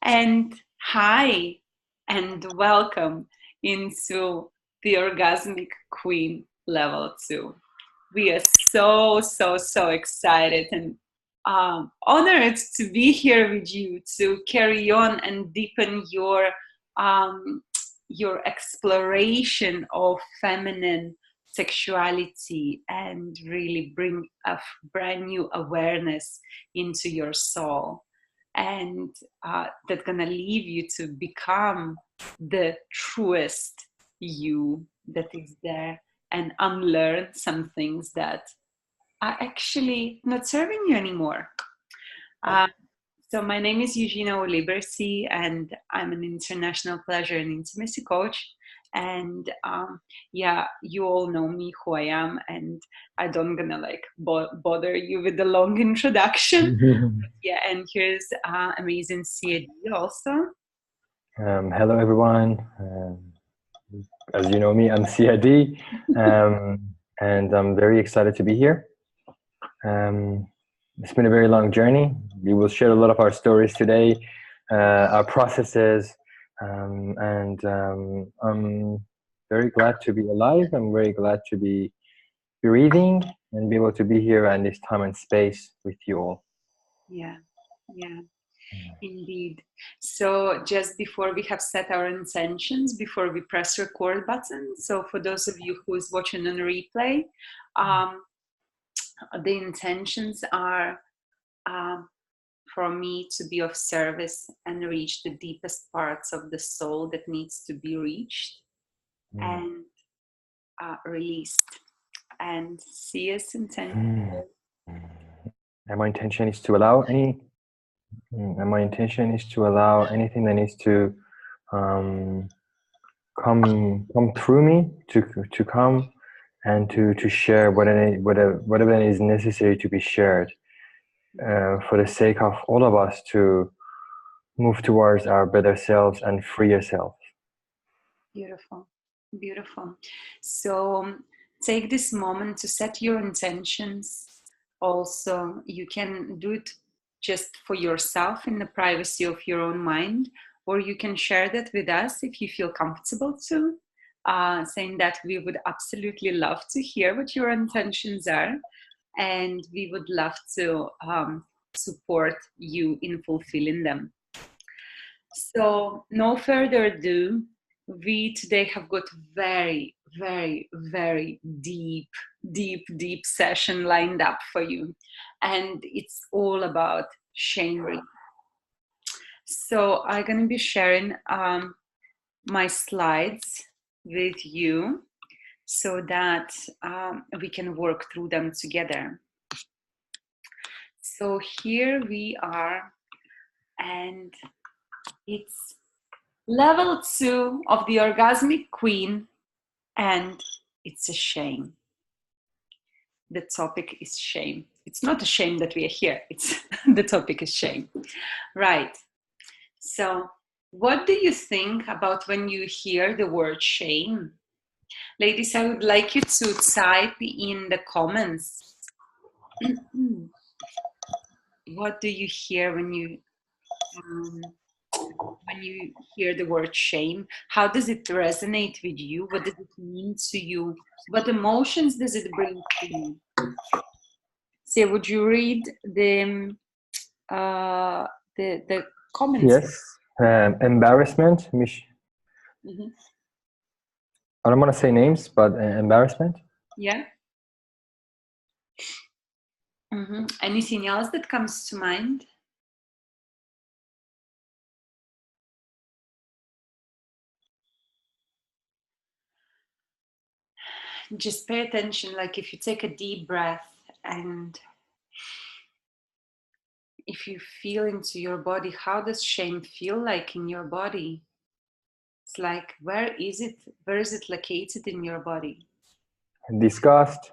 And hi, and welcome into the Orgasmic Queen Level 2. We are so excited and honored to be here with you to carry on and deepen your exploration of feminine sexuality and really bring a brand new awareness into your soul, and that's gonna leave you to become the truest you that is there, and unlearn some things that are actually not serving you anymore. Uh, so my name is Eugenia Olibersi, and I'm an international pleasure and intimacy coach. And yeah, you all know me, who I am, and I don't gonna like bother you with the long introduction. Yeah, and here's amazing CAD also. Hello, everyone. As you know me, I'm CID, and I'm very excited to be here. It's been a very long journey. We will share a lot of our stories today, our processes, and I'm very glad to be alive. I'm very glad to be breathing and be able to be here in this time and space with you all. Yeah, indeed. So just before we have set our intentions, before we press record button, so for those of you who is watching on replay, the intentions are for me to be of service and reach the deepest parts of the soul that needs to be reached and released. And CS intention. And my intention is to allow anything that needs to come through me to come and to share whatever is necessary to be shared for the sake of all of us to move towards our better selves and freer selves. Beautiful. So take this moment to set your intentions. Also, you can do it just for yourself in the privacy of your own mind, or you can share that with us if you feel comfortable to, saying that we would absolutely love to hear what your intentions are, and we would love to support you in fulfilling them. So no further ado, we today have got very deep session lined up for you, and it's all about shame release. So I'm going to be sharing my slides with you so that we can work through them together. So here we are, and it's level 2 of the Orgasmic Queen, and it's a shame. The topic is shame. It's not a shame that we are here. It's the topic is shame. Right. So what do you think about when you hear the word shame? Ladies, I would like you to type in the comments. What do you hear when you hear the word shame? How does it resonate with you? What does it mean to you? What emotions does it bring to you? So would you read the comments? Yes. Embarrassment. Mm-hmm. I don't want to say names, but embarrassment. Yeah. Mm-hmm. Anything else that comes to mind? Just pay attention, like if you take a deep breath and if you feel into your body, how does shame feel like in your body? It's like, where is it located in your body? Disgust.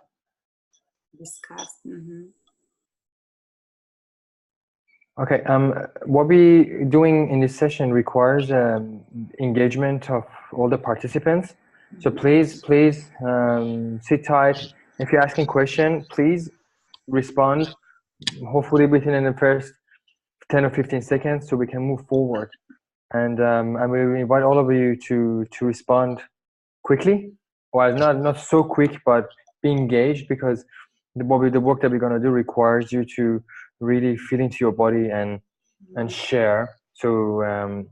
Mm-hmm. Okay. What we doing in this session requires engagement of all the participants. So please sit tight. If you're asking question, please respond. Hopefully within the first 10 or 15 seconds so we can move forward. And we invite all of you to respond quickly. Well, not so quick, but be engaged, because the work that we're going to do requires you to really feel into your body and share, so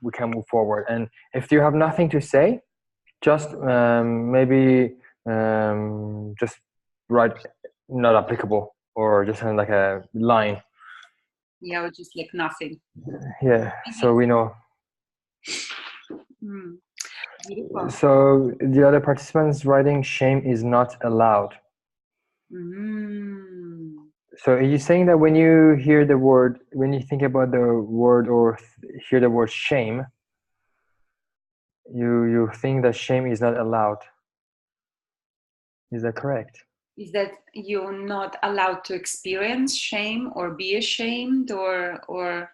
we can move forward. And if you have nothing to say, just maybe just write not applicable, or just like a line. Yeah, or just like nothing. Yeah, so we know. Beautiful. So the other participants writing shame is not allowed. So are you saying that when you hear the word, when you think about the word or hear the word shame, you think that shame is not allowed? Is that correct? Is that you're not allowed to experience shame or be ashamed, or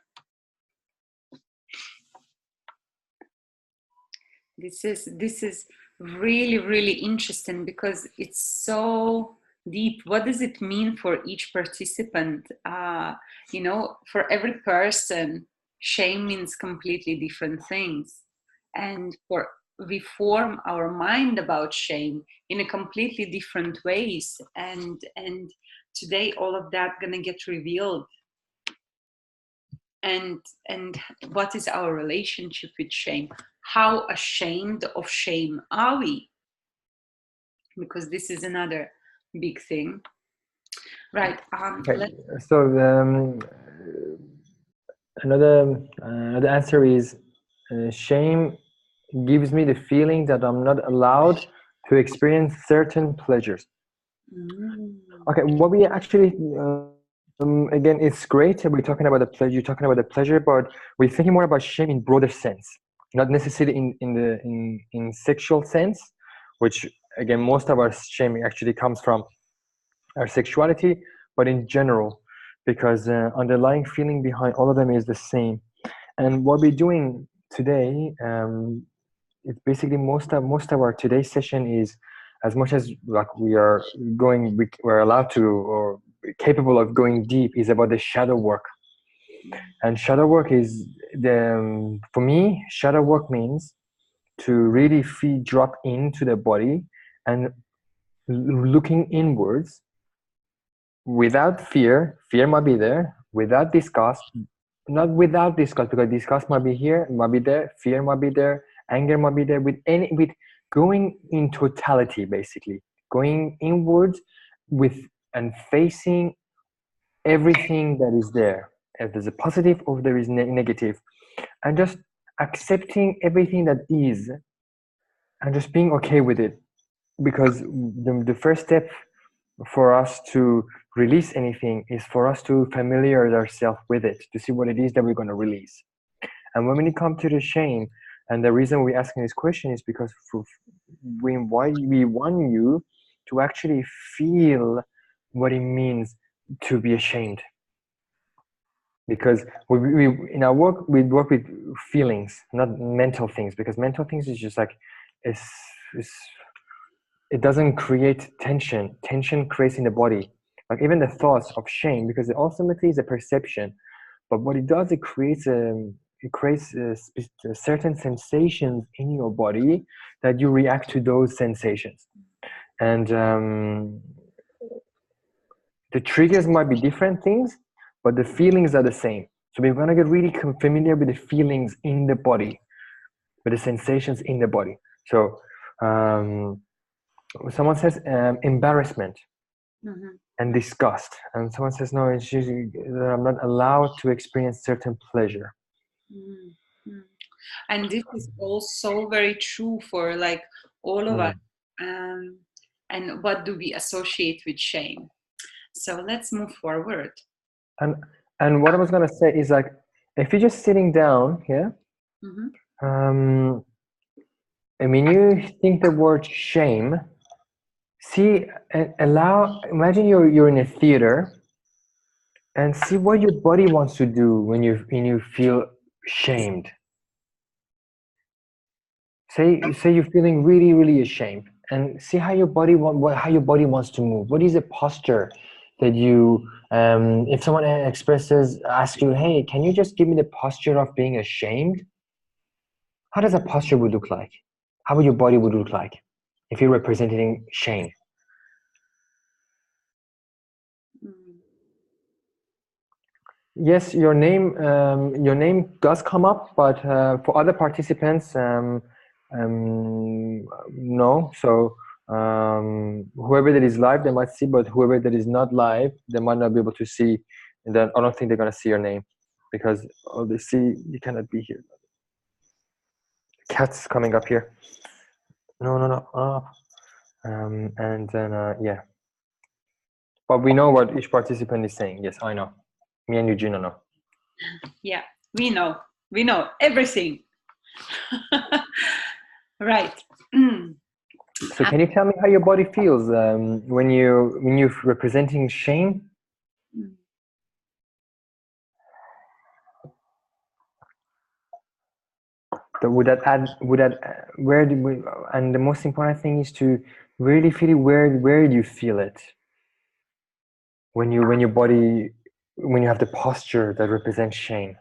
this is really interesting, because it's so deep. What does it mean for each participant? For every person, shame means completely different things, and we form our mind about shame in a completely different ways, and today all of that gonna get revealed. And what is our relationship with shame? How ashamed of shame are we? Because this is another big thing, right? Okay. So another answer is shame gives me the feeling that I'm not allowed to experience certain pleasures. Okay, what we actually again, it's great that we're talking about the pleasure. You're talking about the pleasure, but we're thinking more about shame in broader sense, not necessarily in sexual sense, which again most of our shame actually comes from our sexuality, but in general, because underlying feeling behind all of them is the same. And what we're doing today, it's basically most of our today's session is, as much as like we're allowed to or capable of going deep, is about the shadow work. And shadow work is for me, shadow work means to really drop into the body and looking inwards without fear. Fear might be there. Without disgust, not without disgust, because disgust might be here, might be there. Fear might be there. Anger might be there. With going in totality, basically going inwards and facing everything that is there. If there's a positive or there is negative, and just accepting everything that is, and just being okay with it. Because the first step for us to release anything is for us to familiarize ourselves with it, to see what it is that we're going to release. And when it comes to the shame, and the reason we're asking this question is because we want you to actually feel what it means to be ashamed. Because we in our work, we work with feelings, not mental things, because mental things is just like, it's it doesn't create tension. Tension creates in the body. Like even the thoughts of shame, because it ultimately is a perception. But what it does, it creates certain sensations in your body that you react to those sensations. And the triggers might be different things, but the feelings are the same. So we're gonna get really familiar with the feelings in the body, with the sensations in the body. So someone says embarrassment and disgust, and someone says no, it's usually that I'm not allowed to experience certain pleasure. And this is also very true for like all of us. And what do we associate with shame? So let's move forward. And what I was gonna say is, like, if you're just sitting down here, I mean, you think the word shame, see, imagine you're in a theater, and see what your body wants to do when you feel shamed. Say you're feeling really ashamed, and see how your body wants to move. What is the posture that you If someone asks you, hey, can you just give me the posture of being ashamed? How does a posture would look like? How would your body would look like if you're representing shame? Yes, your name does come up, but for other participants, no. So whoever that is live, they might see, but whoever that is not live, they might not be able to see. And then I don't think they're gonna see your name because all they see, you cannot be here. Cat's coming up here. No, no, no. And then yeah. But we know what each participant is saying. Yes, I know. Me and Eugenia know. Yeah, we know everything. Right. So can you tell me how your body feels when you're representing shame? So would that where do we, and the most important thing is to really feel it, where do you feel it when you have the posture that represents shame?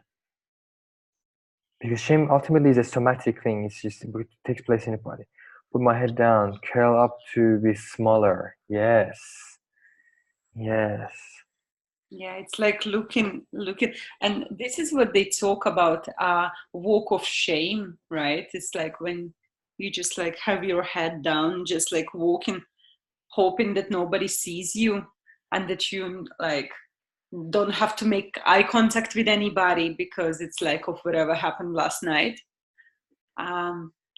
Because shame ultimately is a somatic thing. It's just, it takes place in the body. Put my head down, curl up to be smaller. Yes. Yes. Yeah, it's like looking, and this is what they talk about, walk of shame, right? It's like when you just like have your head down, just like walking, hoping that nobody sees you and that you like don't have to make eye contact with anybody because it's like of whatever happened last night.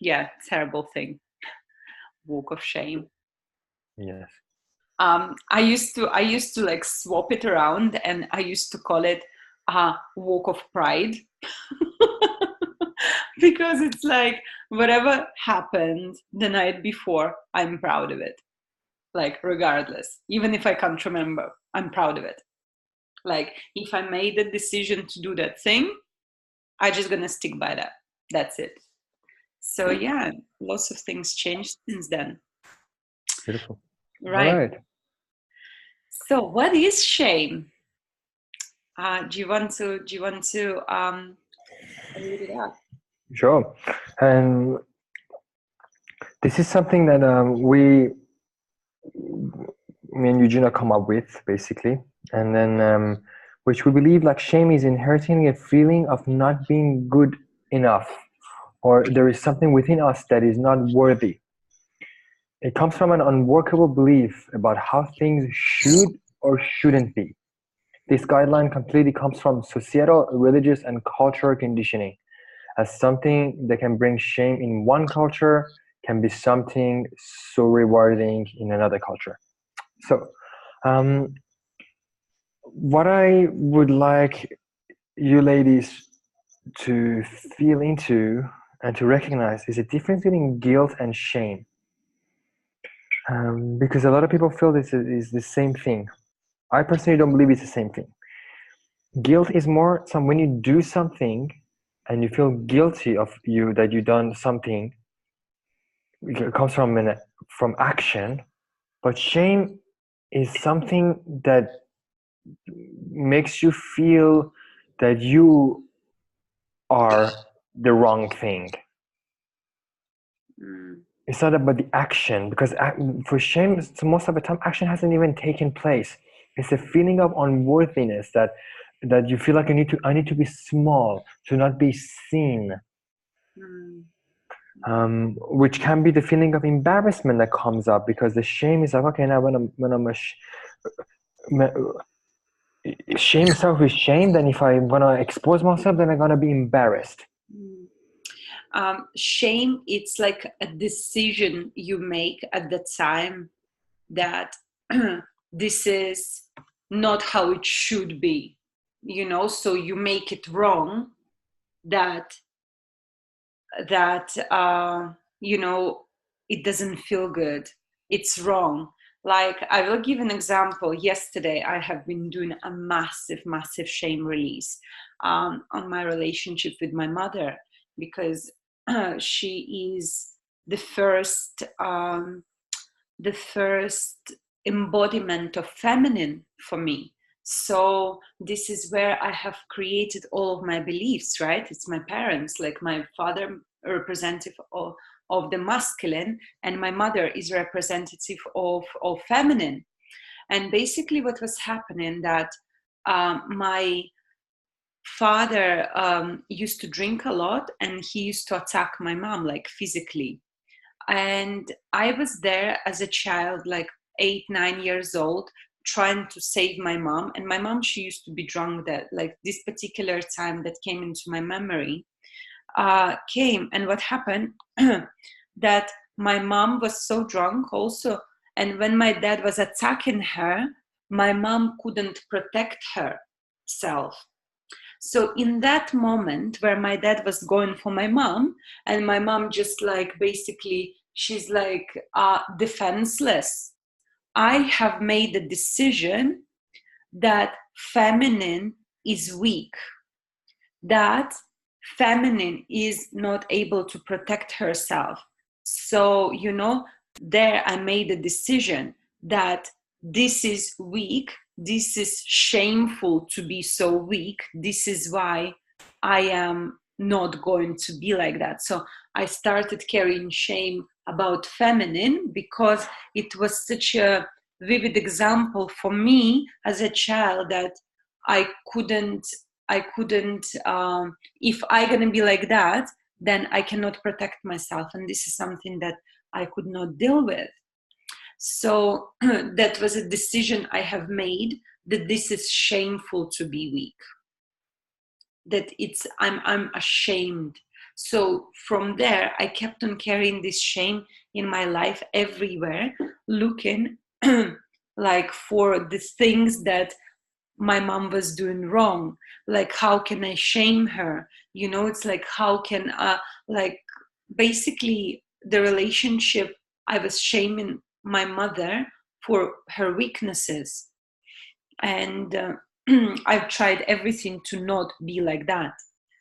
Yeah, terrible thing. Walk of shame. Yes. I used to like swap it around, and I used to call it a walk of pride. Because it's like whatever happened the night before, I'm proud of it. Like regardless, even if I can't remember, I'm proud of it. Like if I made the decision to do that thing, I'm just gonna stick by that. That's it. So yeah, lots of things changed since then. Beautiful. All Right. right. So what is shame? Do you want to read it out? Sure. And this is something that me and Eugenia come up with basically, and then which we believe like shame is inheriting a feeling of not being good enough, or there is something within us that is not worthy. It comes from an unworkable belief about how things should or shouldn't be. This guideline completely comes from societal, religious, and cultural conditioning, as something that can bring shame in one culture can be something so rewarding in another culture. So, what I would like you ladies to feel into and to recognize is a difference between guilt and shame. Because a lot of people feel this is the same thing. I personally don't believe it's the same thing. Guilt is more some when you do something and you feel guilty of you that you done something. It comes from action, but shame is something that makes you feel that you are the wrong thing. It's not about the action, because for shame, most of the time, action hasn't even taken place. It's a feeling of unworthiness that you feel like I need to be small to not be seen. Which can be the feeling of embarrassment that comes up because the shame is like, okay, now shame itself is shame, then if I'm gonna expose myself, then I'm gonna be embarrassed. Shame, it's like a decision you make at the time that this is not how it should be, so you make it wrong, that it doesn't feel good, it's wrong. Like, I will give an example. Yesterday I have been doing a massive shame release on my relationship with my mother, because she is the first embodiment of feminine for me. So this is where I have created all of my beliefs, right? It's my parents, like my father representative of the masculine, and my mother is representative of feminine. And basically what was happening that my father used to drink a lot, and he used to attack my mom, like physically. And I was there as a child, like 8, 9 years old, trying to save my mom. And my mom, she used to be drunk. That, like, this particular time that came into my memory came, and what happened that my mom was so drunk also, and when my dad was attacking her, my mom couldn't protect herself. So in that moment where my dad was going for my mom, and my mom just, like, basically she's like defenseless, I have made the decision that feminine is weak, that feminine is not able to protect herself. So, there I made a decision that this is weak, this is shameful to be so weak, this is why I am not going to be like that. So I started carrying shame about feminine because it was such a vivid example for me as a child that I couldn't if I gonna be like that, then I cannot protect myself, and this is something that I could not deal with. So that was a decision I have made, that this is shameful to be weak, that I'm ashamed. So from there I kept on carrying this shame in my life, everywhere looking like for the things that my mom was doing wrong. Like, how can I shame her? It's like, how can like, basically the relationship, I was shaming my mother for her weaknesses. And I've tried everything to not be like that.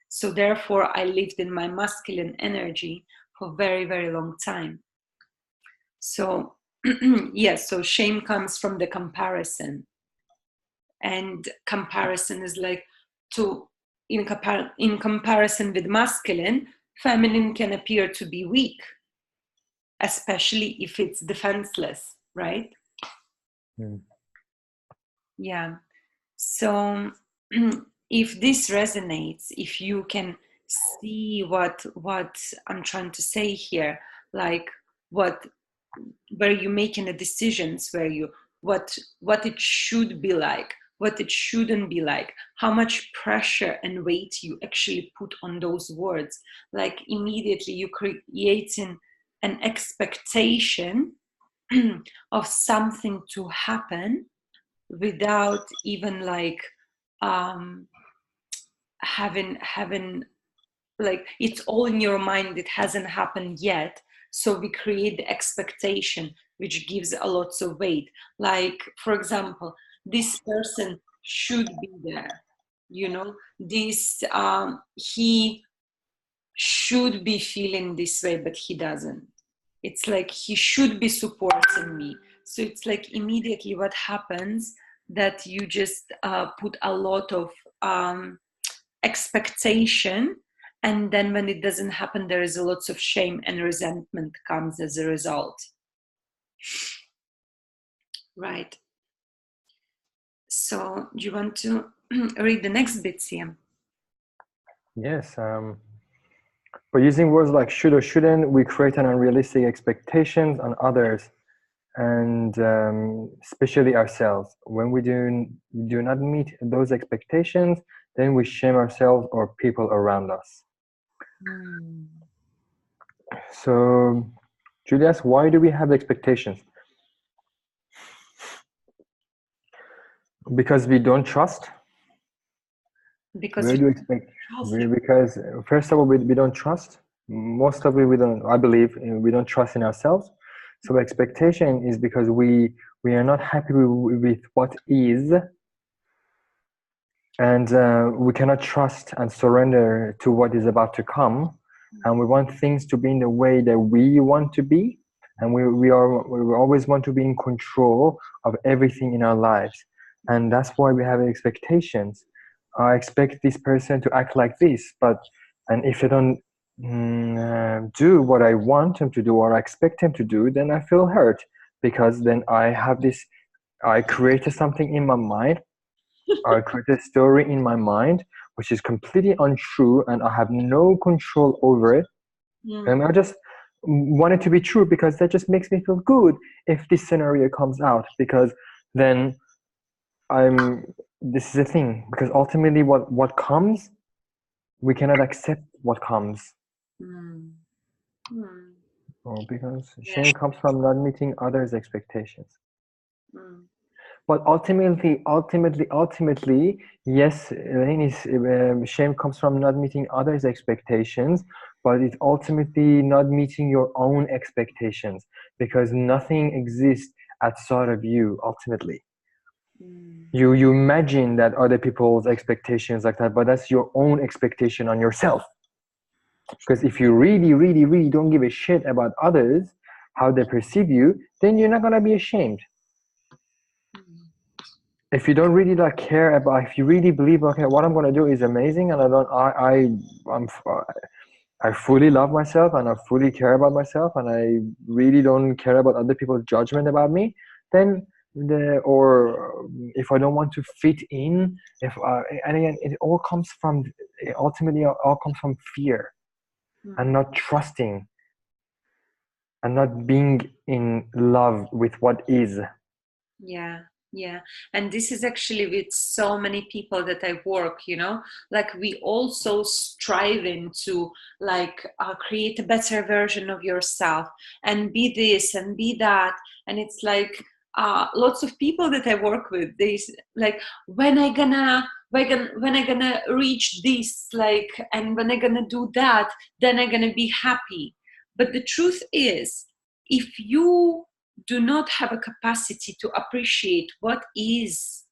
So therefore I lived in my masculine energy for a very, very long time. So yes, so shame comes from the comparison. And comparison is like, in comparison with masculine, feminine can appear to be weak, especially if it's defenseless, right? Yeah. So if this resonates, if you can see what I'm trying to say here, like where you're making the decisions, where you what it should be like, what it shouldn't be like, how much pressure and weight you actually put on those words, like immediately you're creating an expectation of something to happen without even like having like, it's all in your mind, it hasn't happened yet. So we create the expectation, which gives a lot of weight. Like, for example, this person should be there, this he should be feeling this way, but he doesn't. It's like, he should be supporting me. So it's like immediately what happens, that you just put a lot of expectation, and then when it doesn't happen, there is a lot of shame and resentment comes as a result. Right. So do you want to read the next bit, Siam? Yes. By using words like should or shouldn't, we create an unrealistic expectations on others, and especially ourselves. When we do not meet those expectations, then we shame ourselves or people around us. So, Julius, why do we have expectations? Because we don't trust. Because Where do you expect? Because first of all, we don't trust. Most of it, we don't. I believe we don't trust in ourselves. So expectation is because we are not happy with what is, and we cannot trust and surrender to what is about to come, and we want things to be in the way that we want to be, and we always want to be in control of everything in our lives. And that's why we have expectations. I expect this person to act like this, and if they don't do what I want them to do or I expect them to do, then I feel hurt, because then I created something in my mind. I created a story in my mind which is completely untrue, and I have no control over it. And I just want it to be true because that just makes me feel good if this scenario comes out, because then I'm this is the thing, because ultimately what comes, we cannot accept what comes. Mm. Mm. Oh, because Yeah. shame comes from not meeting others' expectations. Mm. But ultimately, yes, Elaine, shame comes from not meeting others' expectations, but it's ultimately not meeting your own expectations, because nothing exists outside of you ultimately. Mm. You imagine that other people's expectations like that, but that's your own expectation on yourself. Because if you really don't give a shit about others, how they perceive you, then you're not gonna be ashamed. Mm. If you don't really like care about, if you really believe, okay, what I'm gonna do is amazing, and I'm I fully love myself and I fully care about myself, and I really don't care about other people's judgment about me, then or if I don't want to fit in, if and again, it all comes from, ultimately it all comes from fear and Mm. not trusting and not being in love with what is. Yeah, yeah. And this is actually with so many people that I work, like we also striving to like create a better version of yourself and be this and be that. And it's like lots of people that I work with, like, when I gonna reach this, like, and when I gonna do that, then I gonna be happy. But the truth is, if you do not have a capacity to appreciate what is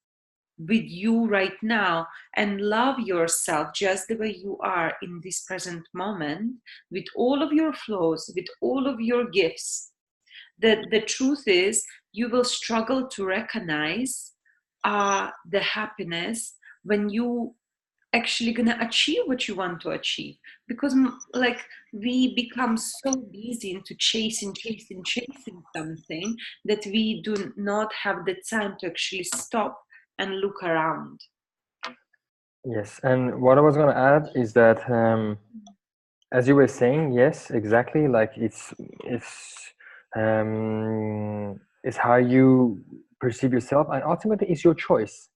with you right now and love yourself just the way you are in this present moment, with all of your flaws, with all of your gifts, the truth is you will struggle to recognize the happiness when you actually gonna achieve what you want to achieve, because like we become so busy into chasing something that we do not have the time to actually stop and look around. Yes, and what I was going to add is that, as you were saying, yes, exactly. Like it's how you perceive yourself, and ultimately, it's your choice.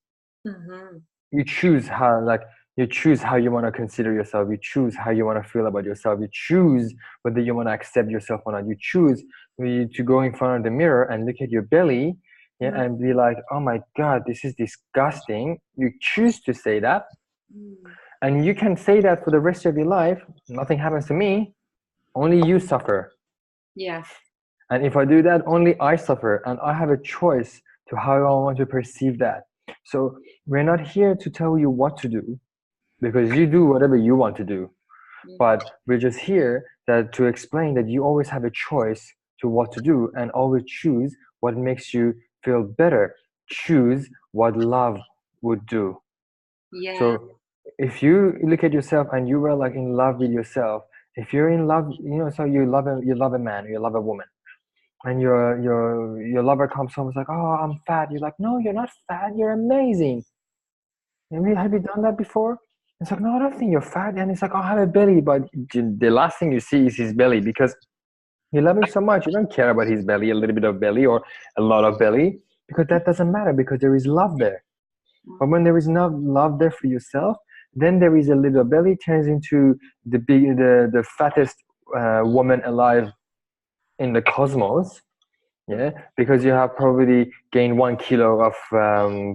Mm-hmm. You choose how, like, you choose how you want to consider yourself. You choose how you want to feel about yourself. You choose whether you want to accept yourself or not. You choose to go in front of the mirror and look at your belly, yeah, and be like, "Oh my God, this is disgusting." You choose to say that, Mm-hmm. and you can say that for the rest of your life. Nothing happens to me. Only you suffer. Yeah. And if I do that, only I suffer, and I have a choice to how I want to perceive that. So we're not here to tell you what to do, because you do whatever you want to do. But we're just here to explain that you always have a choice to what to do, and always choose what makes you feel better. Choose what love would do. Yeah. So if you look at yourself and you were like in love with yourself, if you're in love, so you love a man, you love a woman, and your lover comes home, is like, oh, I'm fat. You're like, no, you're not fat. You're amazing. Have you done that before? It's like, no, I don't think you're fat. And it's like, oh, I have a belly, but the last thing you see is his belly, because you love him so much. You don't care about his belly, a little bit of belly or a lot of belly, because that doesn't matter, because there is love there. But when there is no love there for yourself, then there is a little belly turns into the fattest woman alive in the cosmos. Yeah, because you have probably gained 1 kilo of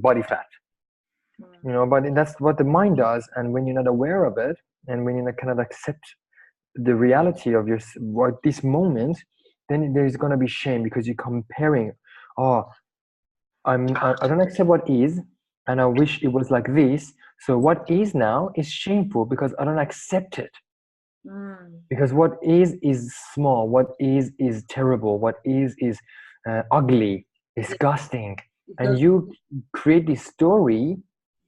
body fat. But that's what the mind does, and when you're not aware of it, and when you not kind of accept the reality of your what this moment, then there's gonna be shame, because you're comparing. Oh, I don't accept what is, and I wish it was like this. So what is now is shameful because I don't accept it. Mm. Because what is small. What is terrible. What is ugly, Yeah. disgusting. and you create this story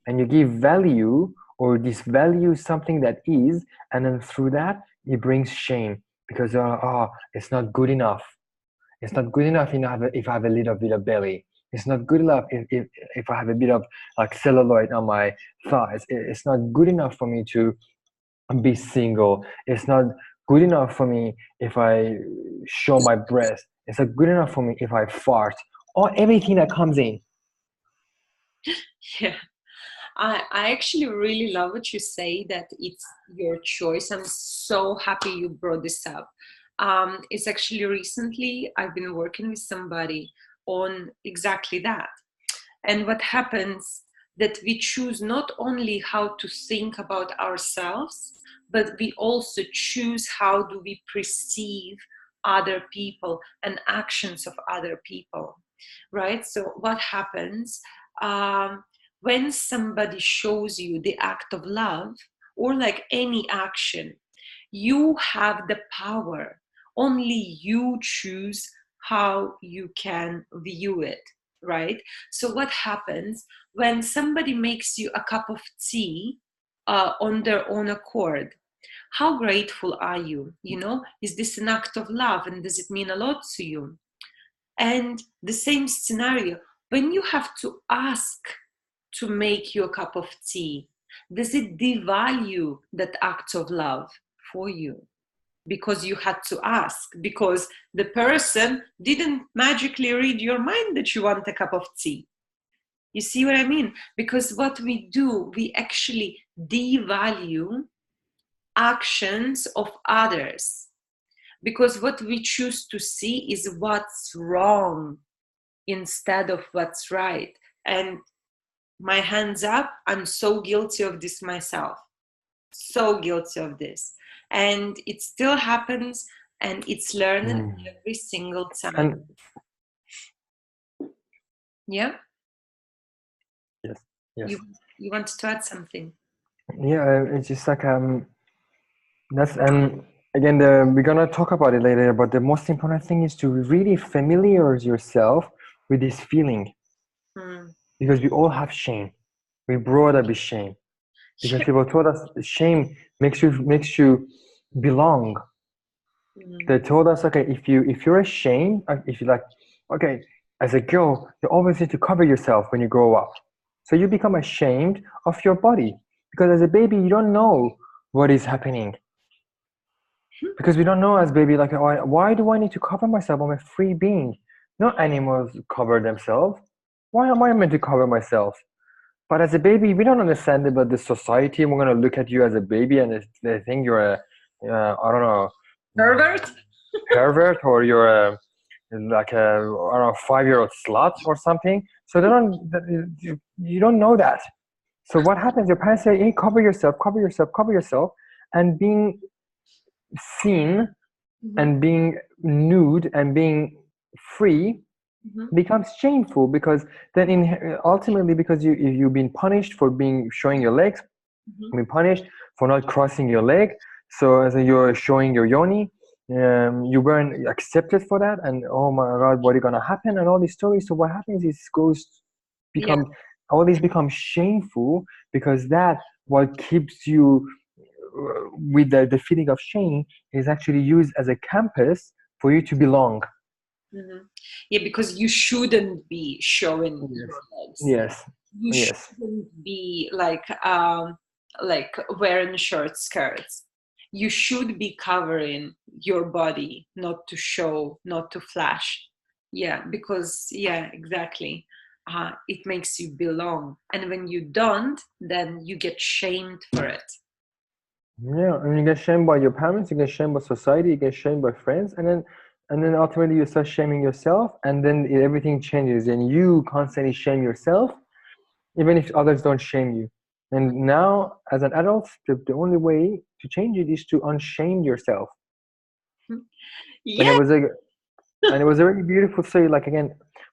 and you give value, or this value something that is, and then through that it brings shame because it's not good enough. It's not good enough if I have a little bit of belly. It's not good enough if I have a bit of like celluloid on my thighs. It's not good enough for me to be single. It's not good enough for me if I show my breast. It's not good enough for me if I fart, or everything that comes in. Yeah. I actually really love what you say, that it's your choice. I'm so happy you brought this up. It's actually recently I've been working with somebody on exactly that. And what happens that we choose not only how to think about ourselves, but we also choose how do we perceive other people and actions of other people, right? So what happens when somebody shows you the act of love, or like any action, you have the power. Only you choose how you can view it, right? So what happens when somebody makes you a cup of tea on their own accord? How grateful are you? You know, is this an act of love, and does it mean a lot to you? And the same scenario, when you have to ask to make you a cup of tea, does it devalue that act of love for you? Because you had to ask, because the person didn't magically read your mind that you want a cup of tea. You see what I mean? Because what we do, we actually devalue actions of others, because what we choose to see is what's wrong instead of what's right. And my hands up, I'm so guilty of this myself. So guilty of this. And it still happens, and it's learned every single time. And Yeah? yes, You yes, you wanted to add something? yeah. It's just like that's again we're gonna talk about it later. But the most important thing is to really familiarize yourself with this feeling, Hmm. because we all have shame. We brought up with shame because people told us shame makes you belong. Hmm. They told us, okay, if you're ashamed, if you like, okay, as a girl, you always need to cover yourself when you grow up. So you become ashamed of your body, because as a baby you don't know what is happening, because we don't know as baby, like, why do I need to cover myself? I'm a free being. No animals cover themselves. Why am I meant to cover myself? But as a baby, we don't understand about the society. We're gonna look at you as a baby, and they think you're I don't know, Pervert? pervert, or you're like a, I don't know, 5-year-old slut or something. So they don't, you don't know that. So what happens? Your parents say, "Hey, cover yourself, cover yourself, cover yourself," and being seen Mm-hmm. and being nude and being free Mm-hmm. becomes shameful, because then ultimately, because you've been punished for being showing your legs, Mm-hmm. been punished for not crossing your leg, so as you're showing your yoni, you weren't accepted for that, and oh my god, what is gonna happen, and all these stories. So what happens is goes Yeah. become all these become shameful, because that what keeps you with the feeling of shame is actually used as a campus for you to belong. Mm-hmm. Yeah, because you shouldn't be showing Yes, your legs. yes, You yes. shouldn't be like wearing short skirts. You should be covering your body, not to show, not to flash. Yeah, because yeah, exactly. It makes you belong, and when you don't, then you get shamed for it. Yeah, and you get shamed by your parents, you get shamed by society, you get shamed by friends, and then ultimately you start shaming yourself, and then everything changes, and you constantly shame yourself, even if others don't shame you. And now, as an adult, the only way to change it is to unshame yourself. And it Yeah. was like, and it was a very beautiful story. Like again,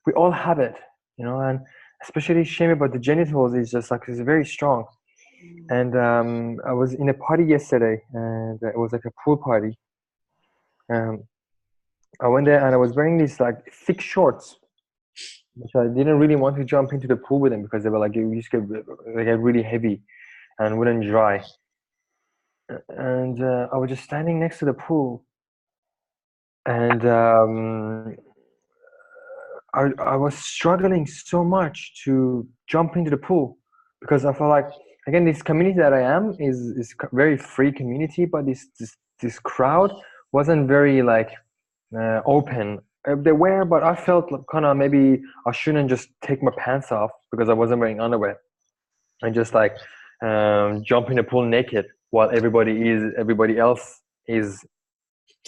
we all have it, and especially shame about the genitals is just like it's very strong. And I was in a party yesterday, and it was like a pool party. Um, I went there and I was wearing these like thick shorts, which I didn't really want to jump into the pool with them because they were like, it used to get really heavy and wouldn't dry. And I was just standing next to the pool, and I was struggling so much to jump into the pool because I felt like, again, this community that I am is very free community, but this crowd wasn't very like open. They were, but I felt like kind of maybe I shouldn't just take my pants off because I wasn't wearing underwear and just like jump in the pool naked while everybody else is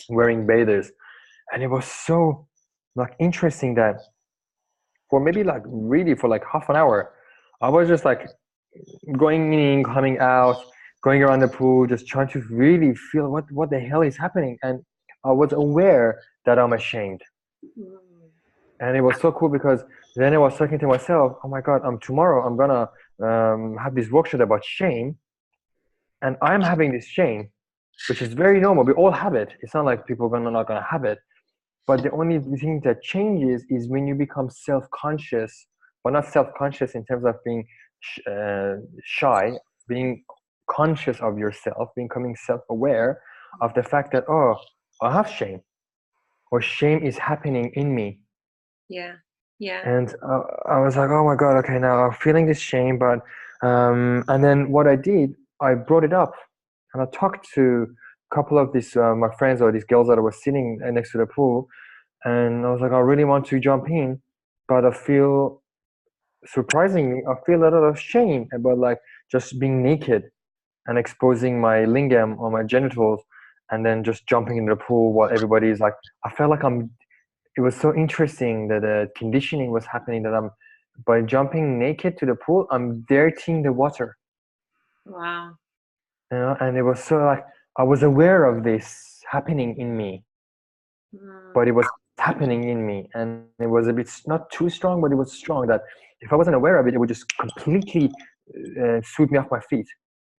wearing bathers. And it was so like interesting that for maybe like really for like half an hour, I was just like going in, coming out, going around the pool, just trying to really feel what the hell is happening. And I was aware that I'm ashamed. Mm. And it was so cool because then I was talking to myself, oh my God, tomorrow I'm gonna have this workshop about shame, and I'm having this shame, which is very normal. We all have it. It's not like people are not gonna have it. But the only thing that changes is when you become self-conscious, but not self-conscious in terms of being shy, being conscious of yourself, becoming self-aware of the fact that, oh, I have shame, or shame is happening in me. Yeah, yeah, And I was like, oh my God, okay, now I'm feeling this shame. But, and then what I did, I brought it up and I talked to a couple of these, my friends or these girls that were sitting next to the pool. And I was like, I really want to jump in, but I feel, surprisingly, I feel a lot of shame about like just being naked and exposing my lingam or my genitals and then just jumping in the pool while everybody is like, I felt like it was so interesting that the conditioning was happening that by jumping naked to the pool, I'm dirtying the water, wow. and it was so like, I was aware of this happening in me, Mm. but it was happening in me, and it was a bit not too strong, but it was strong that if I wasn't aware of it, it would just completely sweep me off my feet.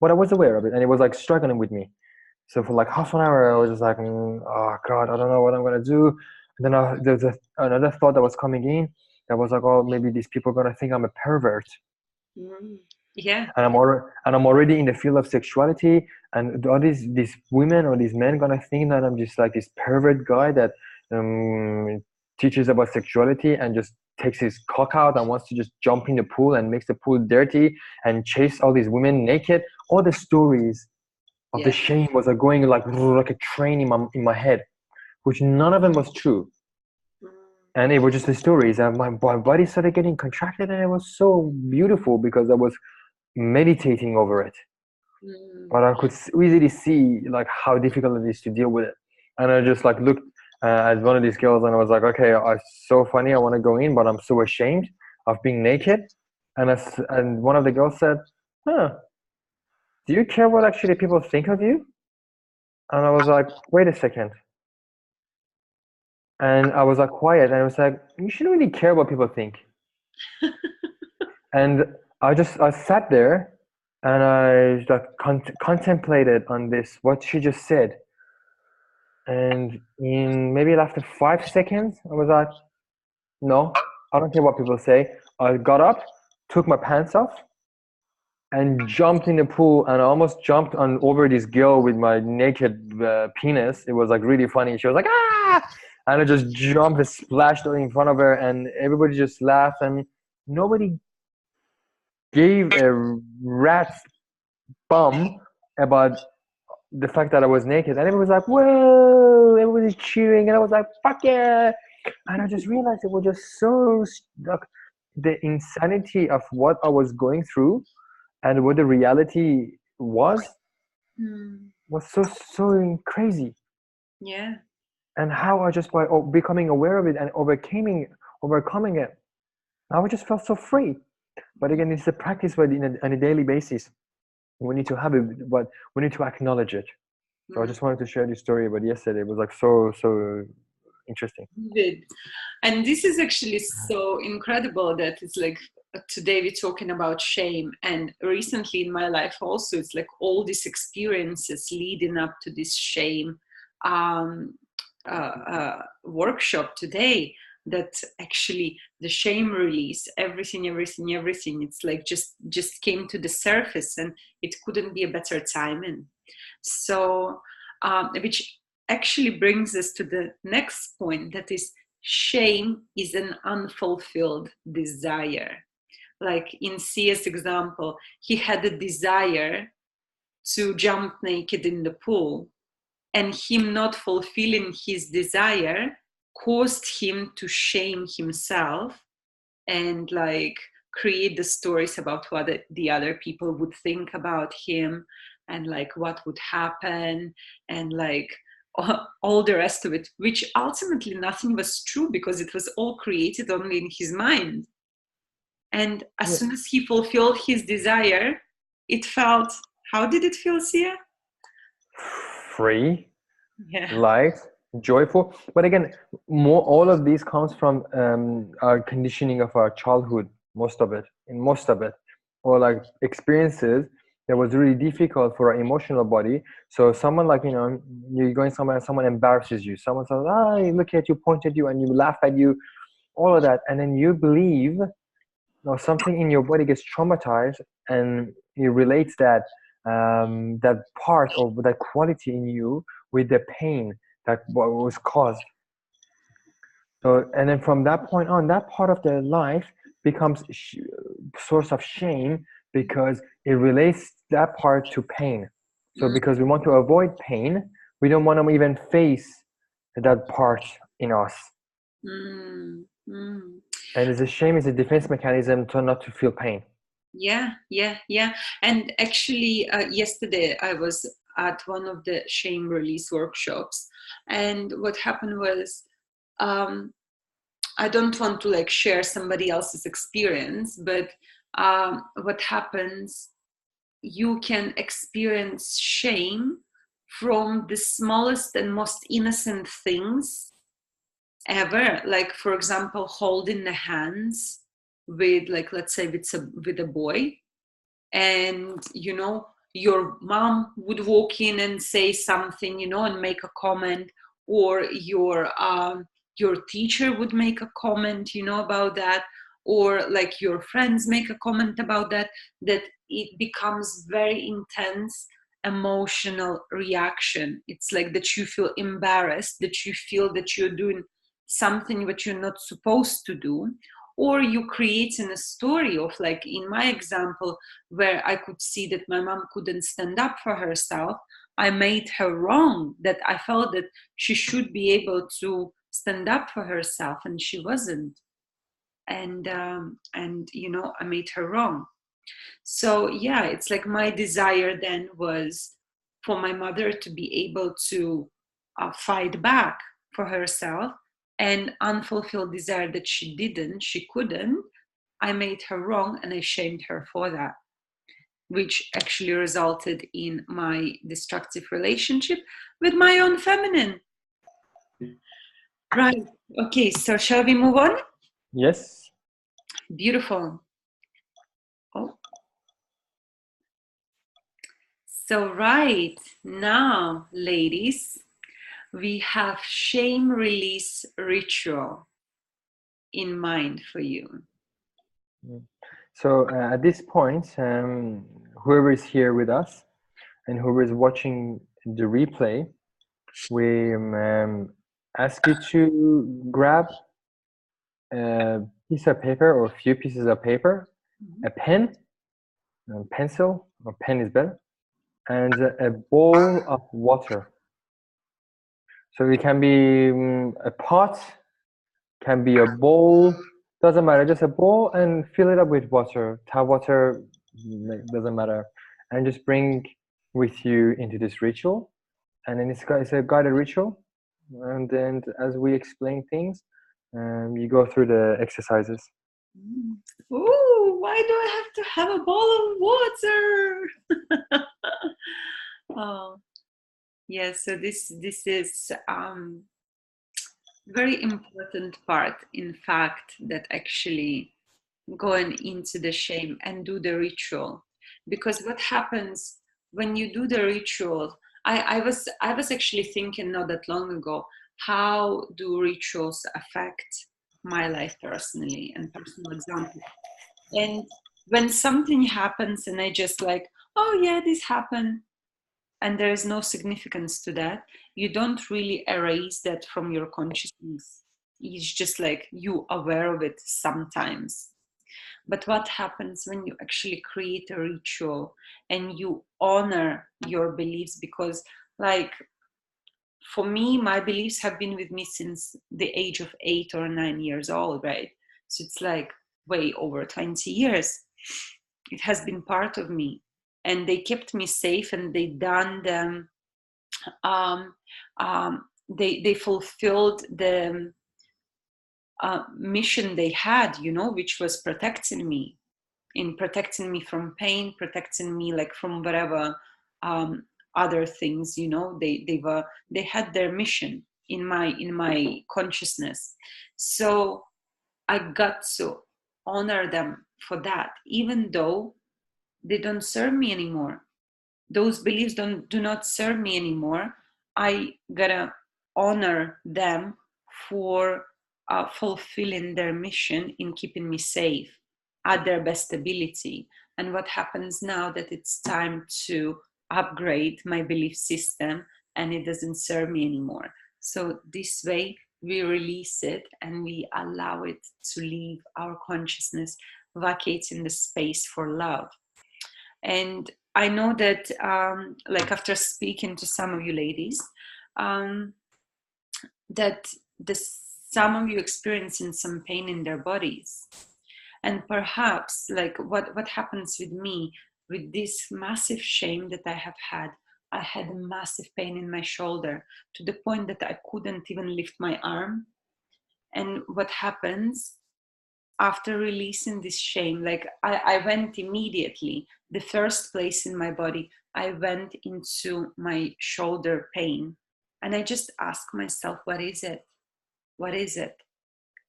But I was aware of it, and it was like struggling with me. So for like half an hour, I was just like, oh God, I don't know what I'm gonna do. And then there's another thought that was coming in that was like, oh, maybe these people are gonna think I'm a pervert, Mm. Yeah, and I'm already in the field of sexuality, and all these women or these men gonna think that I'm just like this pervert guy that um, teaches about sexuality and just takes his cock out and wants to just jump in the pool and makes the pool dirty and chase all these women naked. All the stories of the yeah. shame was like going like a train in my head, which none of them was true. Mm. And it was just the stories, and my body started getting contracted, and it was so beautiful because I was meditating over it. Mm. But I could easily see like how difficult it is to deal with it. And I just like looked at one of these girls, and I was like, okay, it's so funny. I want to go in, but I'm so ashamed of being naked. And one of the girls said, huh, do you care what actually people think of you? And I was like, wait a second. And I was like quiet, and I was like, you shouldn't really care what people think. And I sat there, and I like contemplated on this what she just said. And in maybe after 5 seconds, I was like, no, I don't care what people say. I got up, took my pants off, and jumped in the pool, and I almost jumped on over this girl with my naked penis. It was like really funny. She was like, ah, and I just jumped and splashed in front of her, and everybody just laughed, and nobody gave a rat's bum about the fact that I was naked. And everybody was like, whoa, everybody's cheering, and I was like, fuck yeah. And I just realized it was just so like the insanity of what I was going through and what the reality Mm. was so crazy. Yeah. And how I just by becoming aware of it and overcoming it, I just felt so free. But again, it's a practice, but on a daily basis we need to have it, but we need to acknowledge it. So I Mm. just wanted to share this story about yesterday. It was like so interesting. Good. And this is actually so incredible that it's like today we're talking about shame. And recently in my life also, it's like all these experiences leading up to this shame um, workshop today that actually the shame release, everything, it's like just came to the surface, and it couldn't be a better timing. So which actually brings us to the next point, that is, shame is an unfulfilled desire. Like in Sia's example, he had a desire to jump naked in the pool, and him not fulfilling his desire caused him to shame himself, and like create the stories about what the other people would think about him, and like what would happen, and like all the rest of it, which ultimately nothing was true, because it was all created only in his mind. And as Yeah. soon as he fulfilled his desire, it felt, how did it feel, Sia? Free, Yeah. light, joyful. But again, more all of these comes from our conditioning of our childhood. Most of it, or like experiences that was really difficult for our emotional body. So someone like, you're going somewhere and someone embarrasses you. Someone says, "Ah, look at you," pointed you, and you laugh at you, all of that, and then you believe, or something in your body gets traumatized, and it relates that part of that quality in you with the pain that was caused. So, and then from that point on, that part of their life becomes source of shame, because it relates that part to pain. So because we want to avoid pain, we don't want to even face that part in us. Mm, mm. And it's a shame is a defense mechanism to not to feel pain. Yeah. And actually, yesterday I was at one of the shame release workshops, and what happened was, I don't want to like share somebody else's experience, but what happens, you can experience shame from the smallest and most innocent things ever. Like, for example, holding the hands with, like, let's say with a boy, and your mom would walk in and say something, and make a comment, or your teacher would make a comment, about that, or like your friends make a comment about that, that it becomes very intense emotional reaction. It's like that you feel embarrassed, that you feel that you're doing something that you're not supposed to do, or you creating a story of, like in my example, where I could see that my mom couldn't stand up for herself. I made her wrong, that I felt that she should be able to stand up for herself, and she wasn't. And I made her wrong. So yeah, it's like my desire then was for my mother to be able to fight back for herself, and unfulfilled desire that she couldn't. I made her wrong, and I shamed her for that, which actually resulted in my destructive relationship with my own feminine. Right. Okay, so shall we move on? Yes. Beautiful. Oh, so right now, ladies, we have shame release ritual in mind for you. So at this point, whoever is here with us and whoever is watching the replay, we ask you to grab a piece of paper or a few pieces of paper, a pen, a pencil, or pen is better, and a bowl of water. So it can be a pot, can be a bowl, doesn't matter, just a bowl, and fill it up with water, tap water, doesn't matter, and just bring with you into this ritual. And then it's a guided ritual, and then as we explain things, you go through the exercises. Ooh, why do I have to have a bowl of water? Oh, yeah. So this is very important part, in fact, that actually going into the shame and do the ritual, because what happens when you do the ritual, I was actually thinking not that long ago, how do rituals affect my life personally and personal example. And when something happens and I just like, oh yeah, this happened, and there is no significance to that, you don't really erase that from your consciousness. It's just like you aware of it sometimes. But what happens when you actually create a ritual and you honor your beliefs? Because, like, for me, my beliefs have been with me since the age of 8 or 9 years old, right? So it's like way over 20 years. It has been part of me. And they kept me safe, and they done them. Um, they fulfilled the mission they had, which was protecting me from pain, protecting me like from whatever um, other things. They had their mission in my consciousness. So I got to honor them for that, even though they don't serve me anymore. Those beliefs do not serve me anymore. I gotta honor them for fulfilling their mission in keeping me safe at their best ability. And what happens now that it's time to upgrade my belief system and it doesn't serve me anymore. So this way we release it and we allow it to leave our consciousness, vacating the space for love. And I know that, like after speaking to some of you ladies, um, that some of you experiencing some pain in their bodies. And perhaps, like what happens with me, with this massive shame that I had a massive pain in my shoulder to the point that I couldn't even lift my arm. And what happens after releasing this shame, like I went immediately, the first place in my body, I went into my shoulder pain. And I just asked myself, what is it? What is it?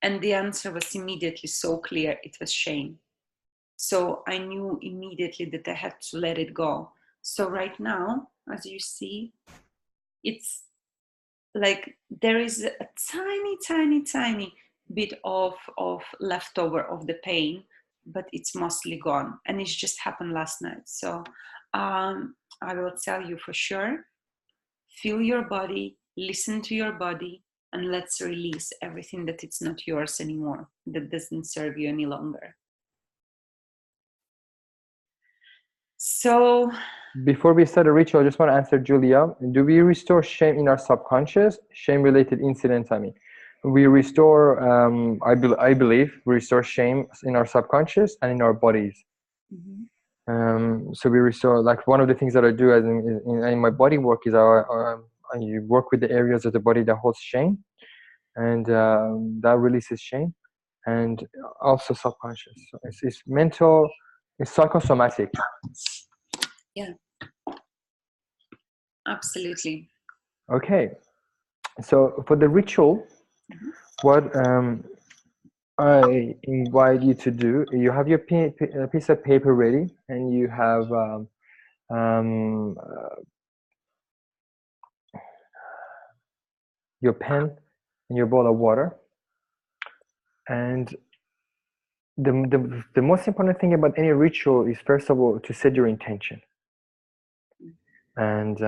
And the answer was immediately so clear, it was shame. So I knew immediately that I had to let it go. So right now, as you see, it's like there is a tiny, tiny, tiny bit of leftover of the pain, but it's mostly gone, and it's just happened last night. So I will tell you for sure, feel your body, listen to your body, and let's release everything that it's not yours anymore, that doesn't serve you any longer. So Before we start a ritual, I just want to answer Julia. Do we restore shame in our subconscious? Shame-related incidents, I mean. We restore, I believe, we restore shame in our subconscious and in our bodies. So we restore, like one of the things that I do as in my body work is I work with the areas of the body that holds shame, and that releases shame, and also subconscious. So it's mental, it's psychosomatic. yeah, absolutely. Okay, so for the ritual, what I invite you to do, you have your piece of paper ready, and you have um, your pen and your bowl of water. And the most important thing about any ritual is, first of all, to set your intention. And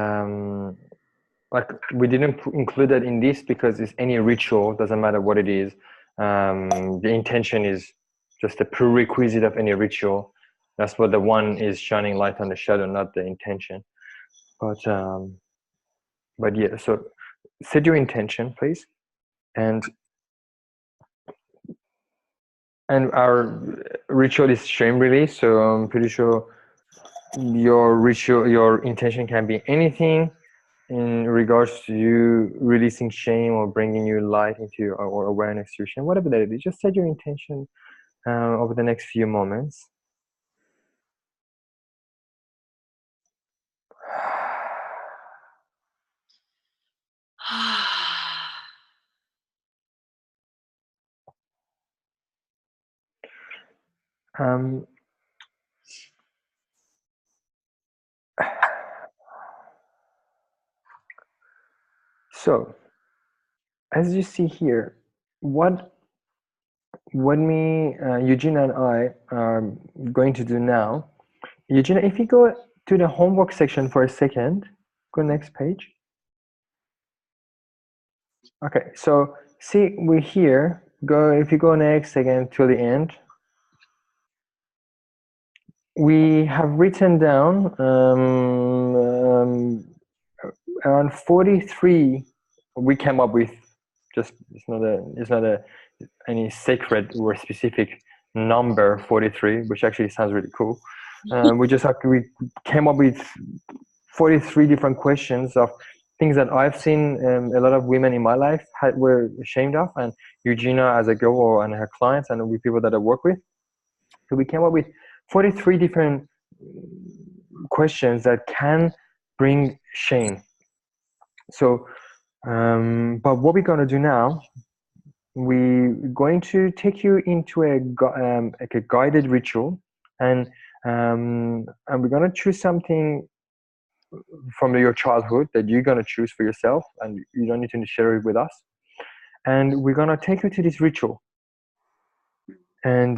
like we didn't include that in this because it's any ritual, doesn't matter what it is. The intention is just a prerequisite of any ritual. That's what the one is shining light on the shadow, not the intention. But yeah, so set your intention, please. And our ritual is shame release, so I'm pretty sure your intention can be anything in regards to you releasing shame or bringing you light into your or awareness to shame, whatever that is. Just set your intention over the next few moments. Um, so, as you see here, what what me, Eugenia and I are going to do now. Eugenia, if you go to the homework section for a second, go next page. Okay, so see, we're here. Go, if you go next again till the end. We have written down around 43. We came up with, just it's not any sacred or specific number 43, which actually sounds really cool. We came up with 43 different questions of things that I've seen a lot of women in my life were ashamed of, and Eugenia as a girl and her clients and with people that I work with. So we came up with 43 different questions that can bring shame. So, but what we're going to do now, we're going to take you into like a guided ritual, and we're going to choose something from your childhood that you're going to choose for yourself, and you don't need to share it with us. And we're going to take you to this ritual, and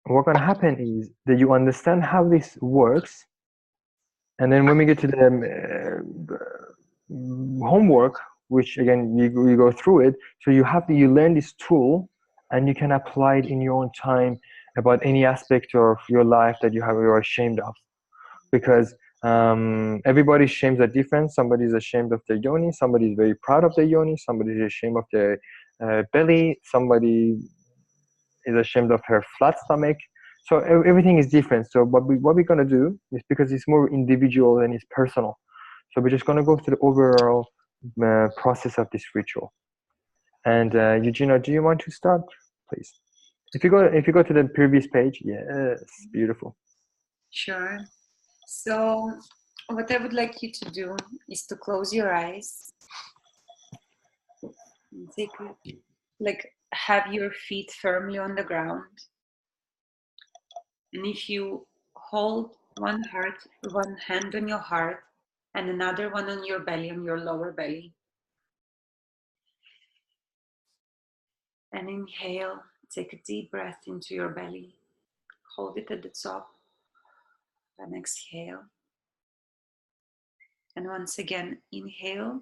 what's going to happen is that you understand how this works, and then when we get to the homework, which again you go through it, so you learn this tool, and you can apply it in your own time about any aspect of your life that you're ashamed of, because everybody's shames are different. Somebody's ashamed of their yoni, somebody's very proud of their yoni, somebody's ashamed of their belly, somebody is ashamed of her flat stomach. So everything is different. So what we're going to do is, because it's more individual and it's personal, so we're just going to go through the overall process of this ritual. And Eugenia, do you want to start, please? If you go to the previous page, yes, beautiful. Sure. So what I would like you to do is to close your eyes and have your feet firmly on the ground. And if you hold one hand on your heart and another one on your belly, on your lower belly, and inhale, take a deep breath into your belly, hold it at the top, and exhale. And once again, inhale,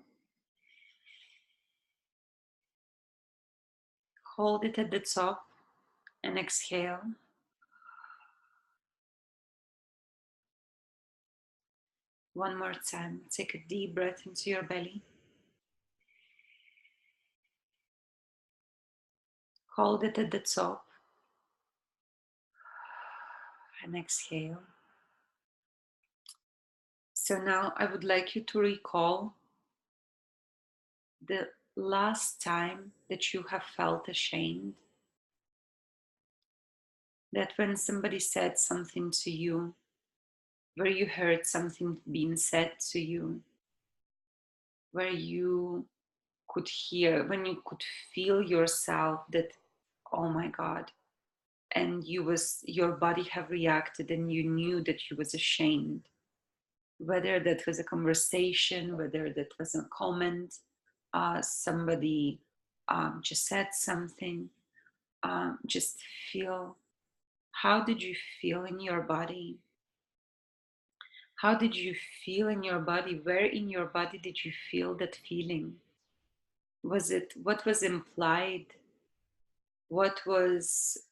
hold it at the top, and exhale. One more time, take a deep breath into your belly. Hold it at the top and exhale. So now I would like you to recall the last time that you have felt ashamed. That when somebody said something to you, where you heard something being said to you, where you could hear, when you could feel yourself that, oh my God, and your body have reacted and you knew that you was ashamed. Whether that was a conversation, whether that was a comment, somebody just said something, just feel, how did you feel in your body? How did you feel in your body? Where in your body did you feel that feeling? What was implied? What was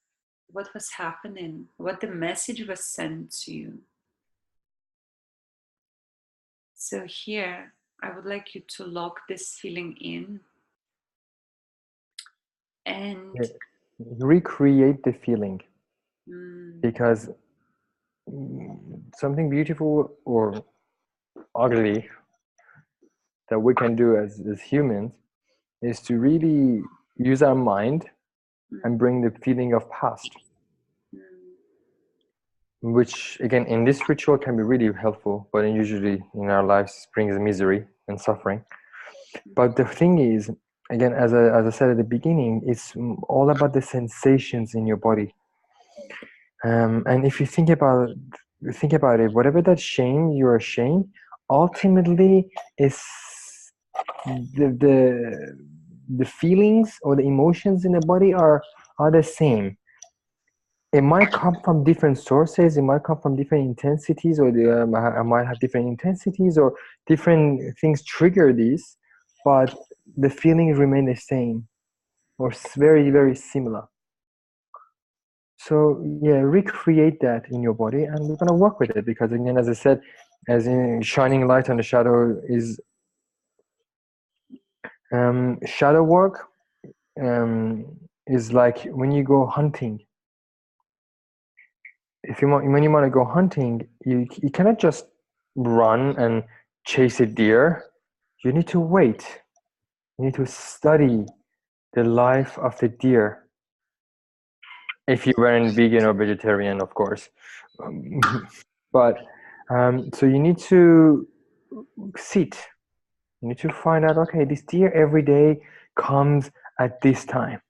happening? What the message was sent to you? So here, I would like you to lock this feeling in and recreate the feeling, because something beautiful or ugly that we can do as humans is to really use our mind and bring the feeling of past, which again in this ritual can be really helpful, but usually in our lives brings misery and suffering. But the thing is, again, as I said at the beginning, it's all about the sensations in your body. And if you think about it, whatever that shame you're ashamed, ultimately is the feelings or the emotions in the body are are the same. It might come from different sources, it might come from different intensities, or I might have different intensities, or different things trigger these, but the feelings remain the same, or very, very similar. So yeah, recreate that in your body, and we're gonna work with it, because again, as I said, as in shining light on the shadow is shadow work is like when you go hunting. When you want to go hunting, you cannot just run and chase a deer. You need to wait. You need to study the life of the deer. If you weren't vegan or vegetarian, of course. But so you need to sit. You need to find out, okay, this deer every day comes at this time,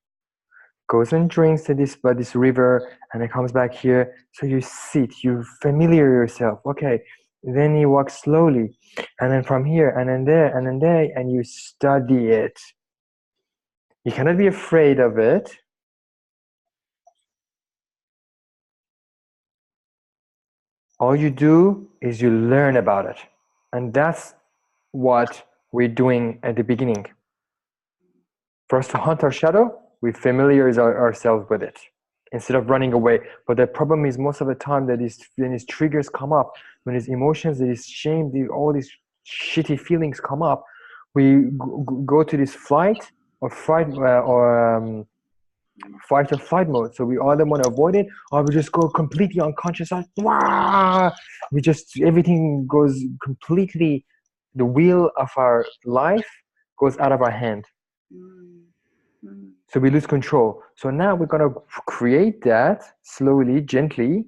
goes and drinks at this river, and it comes back here. So you sit, you familiar yourself. Okay, then you walk slowly, and then from here, and then there, and then there, and you study it. You cannot be afraid of it. All you do is you learn about it. And that's what we're doing at the beginning. For us to hunt our shadow, we familiarize ourselves with it instead of running away. But the problem is, most of the time that when these triggers come up, when these emotions, these shame, all these shitty feelings come up, we go to this flight or fight fight or flight mode. So we either want to avoid it, or we just go completely unconscious. Like, wah! We just, everything goes completely, the wheel of our life goes out of our hand. So we lose control. So now we're going to create that slowly, gently,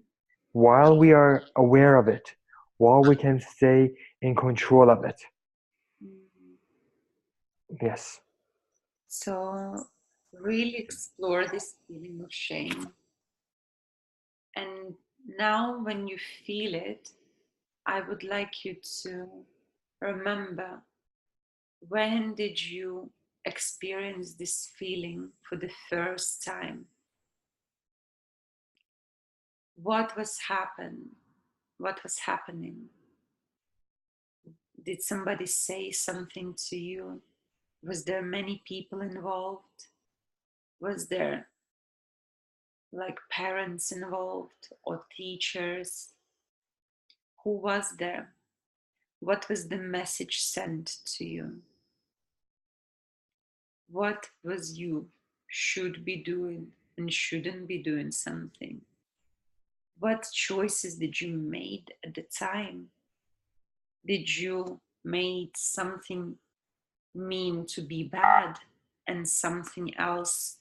while we are aware of it, while we can stay in control of it. Yes. So really explore this feeling of shame. And now when you feel it, I would like you to remember, when did you experience this feeling for the first time? What was happening? Did somebody say something to you? Was there many people involved? Was there like parents involved or teachers? Who was there? What was the message sent to you? What was you should be doing and shouldn't be doing something? What choices did you made at the time? Did you made something mean to be bad and something else,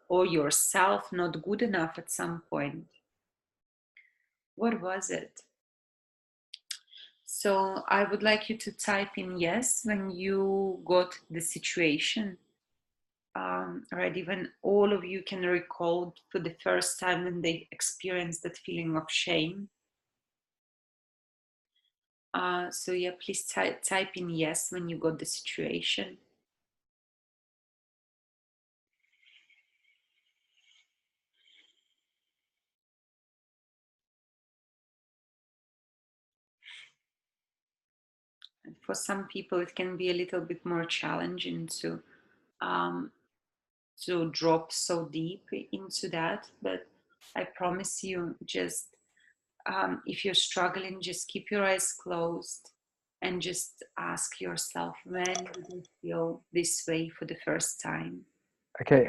or yourself not good enough at some point? What was it? So I would like you to type in yes when you got the situation already, when all of you can recall for the first time when they experienced that feeling of shame. So yeah, please type in yes when you got the situation. And for some people, it can be a little bit more challenging to drop so deep into that. But I promise you, just if you're struggling, just keep your eyes closed and just ask yourself, when did you feel this way for the first time? Okay,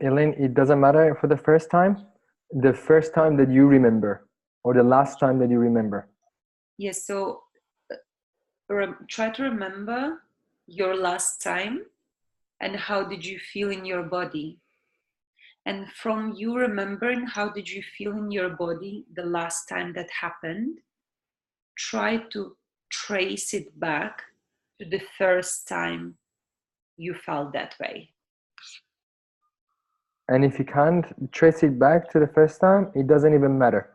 Elaine, it doesn't matter for the first time that you remember, or the last time that you remember. Yes, so try to remember your last time and how did you feel in your body. And from you remembering how did you feel in your body the last time that happened, try to trace it back to the first time you felt that way. And if you can't trace it back to the first time, it doesn't even matter.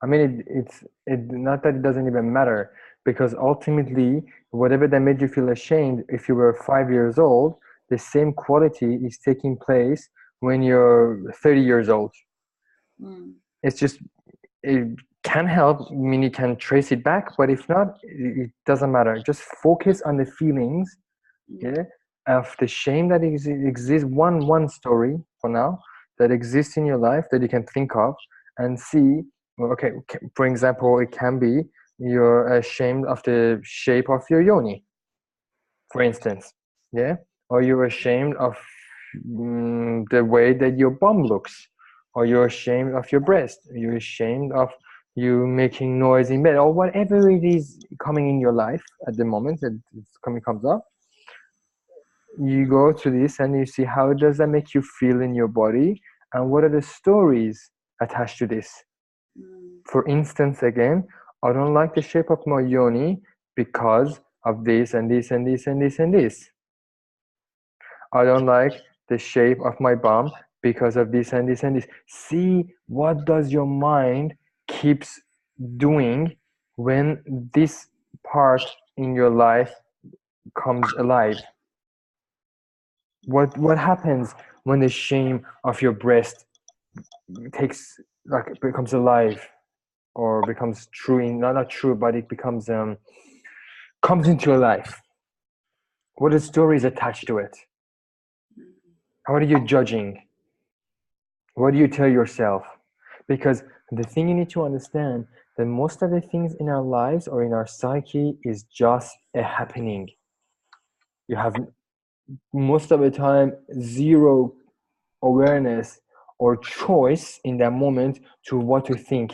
I mean, it's not that it doesn't even matter, because ultimately, whatever that made you feel ashamed, if you were 5 years old, the same quality is taking place when you're 30 years old. Mm. It's just, it can help. I mean, you can trace it back, but if not, it doesn't matter. Just focus on the feelings, Mm. yeah, of the shame that exists. One story for now that exists in your life that you can think of, and see. Well, okay, for example, it can be you're ashamed of the shape of your yoni, for instance, yeah, or you're ashamed of the way that your bum looks, or you're ashamed of your breast, you're ashamed of you making noise in bed, or whatever it is coming in your life at the moment that it's coming comes up. You go to this and you see how does that make you feel in your body, and what are the stories attached to this. Mm. For instance, again, I don't like the shape of my yoni because of this and this and this and this and this. I don't like the shape of my bum because of this and this and this. See what does your mind keeps doing when this part in your life comes alive. What happens when the shame of your breast takes, like, becomes alive, or becomes true in, not true, but it becomes comes into your life? What are the stories attached to it? How are you judging? What do you tell yourself? Because the thing you need to understand, that most of the things in our lives or in our psyche is just a happening. You have most of the time zero awareness or choice in that moment to what to think.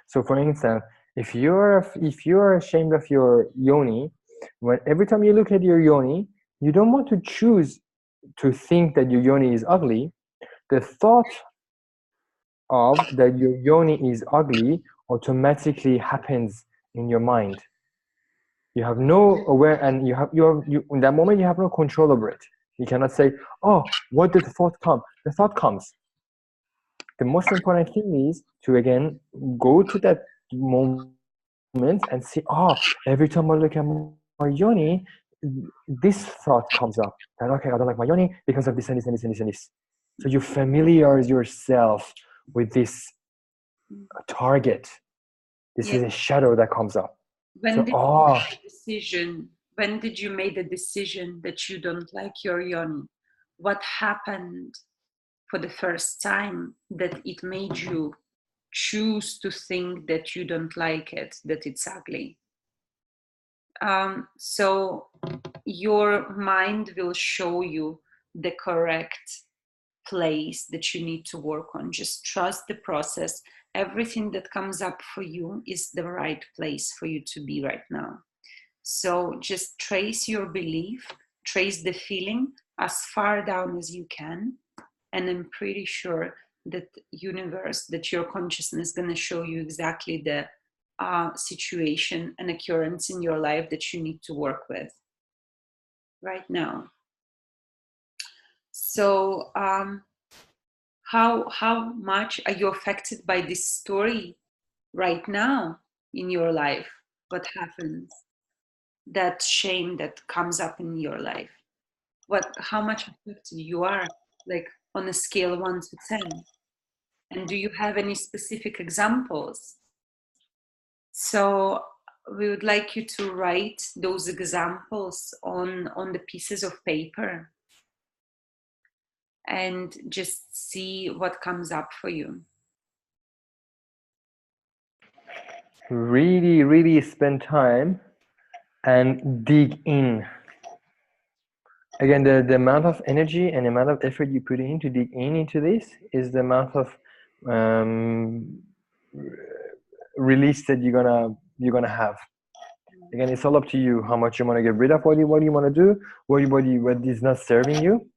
So for instance, if you're ashamed of your yoni, when every time you look at your yoni, you don't want to choose to think that your yoni is ugly. The thought of that your yoni is ugly automatically happens in your mind. You have no aware, and you in that moment you have no control over it. You cannot say, oh, what did the thought come? The thought comes. The most important thing is to again go to that moment and see, oh, every time I look at my yoni, this thought comes up that, okay, I don't like my yoni because of this and this and this and this and this. So you familiarize yourself with this target. This Yeah. is a shadow that comes up. When So, did you oh, make a decision? When did you make the decision that you don't like your yoni? What happened for the first time that it made you choose to think that you don't like it, that it's ugly? So your mind will show you the correct place that you need to work on. Just trust the process. Everything that comes up for you is the right place for you to be right now. So just trace your belief, trace the feeling as far down as you can, and I'm pretty sure that universe, that your consciousness is going to show you exactly the situation and occurrence in your life that you need to work with right now. So how much are you affected by this story right now in your life? What happens? That shame that comes up in your life, how much affected you are, like on a scale 1 to 10? And do you have any specific examples? So we would like you to write those examples on the pieces of paper and just see what comes up for you. really, really spend time and dig in. Again, the amount of energy and the amount of effort you put in to dig in into this is the amount of um, release that you're gonna have. Again, it's all up to you how much you want to get rid of, what you want to do, what is not serving you.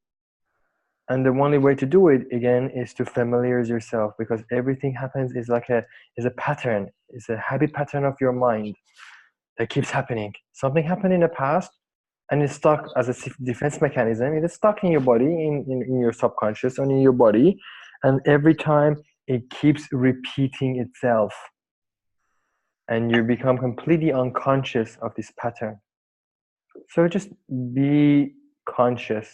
And the only way to do it again is to familiarize yourself, because everything happens is like a pattern. It's a habit pattern of your mind that keeps happening. Something happened in the past and it's stuck as a defense mechanism. It is stuck in your body, in your subconscious and in your body. And every time it keeps repeating itself. And you become completely unconscious of this pattern. So just be conscious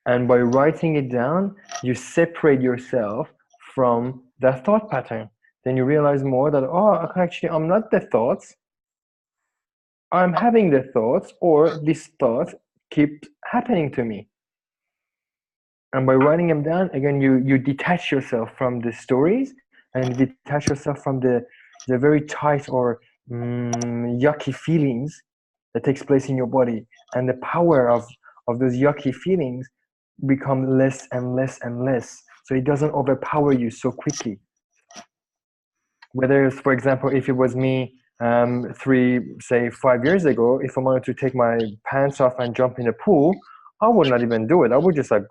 And by writing it down, you separate yourself from that thought pattern. Then you realize more that, oh, actually, I'm not the thoughts. I'm having the thoughts, or this thought keeps happening to me. And by writing them down, again, you detach yourself from the stories, and you detach yourself from the very tight or yucky feelings that takes place in your body. And the power of those yucky feelings become less and less and less. So it doesn't overpower you so quickly. Whether it's, for example, if it was me 5 years ago, if I wanted to take my pants off and jump in the pool, I would not even do it. I would just like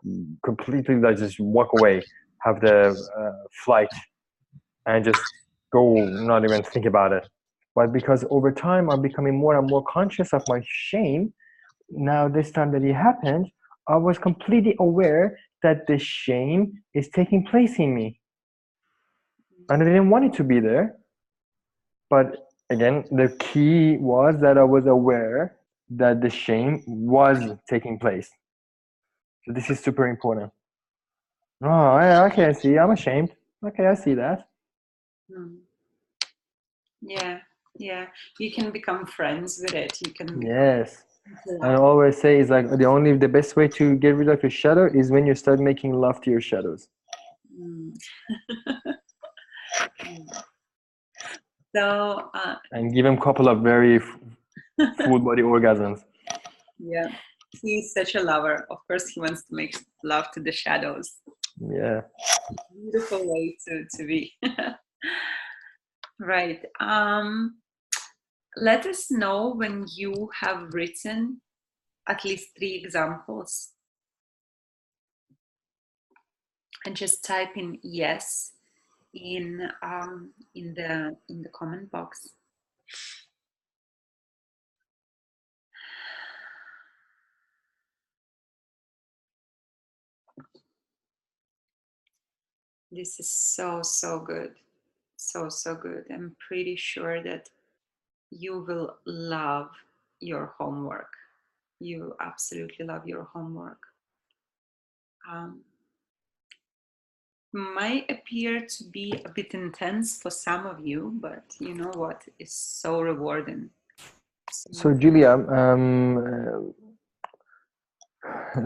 completely like just walk away, have the flight, and just go, not even think about it. But because over time I'm becoming more and more conscious of my shame, now this time that it happened, I was completely aware that the shame is taking place in me. And I didn't want it to be there. But again, the key was that I was aware that the shame was taking place. So this is super important. Oh, okay, I see. I'm ashamed. Okay, I see that. Yeah, yeah. You can become friends with it. You can become. Yes. And I always say is like the best way to get rid of your shadow is when you start making love to your shadows. So and give him a couple of very full body orgasms. Yeah, he's such a lover. Of course, he wants to make love to the shadows. Yeah. Beautiful way to be. Right. Let us know when you have written at least 3 examples, and just type in yes in the comment box. This is so good. So good. I'm pretty sure that you will love your homework. You absolutely love your homework. Might appear to be a bit intense for some of you, but you know what? It's so rewarding. So Julia,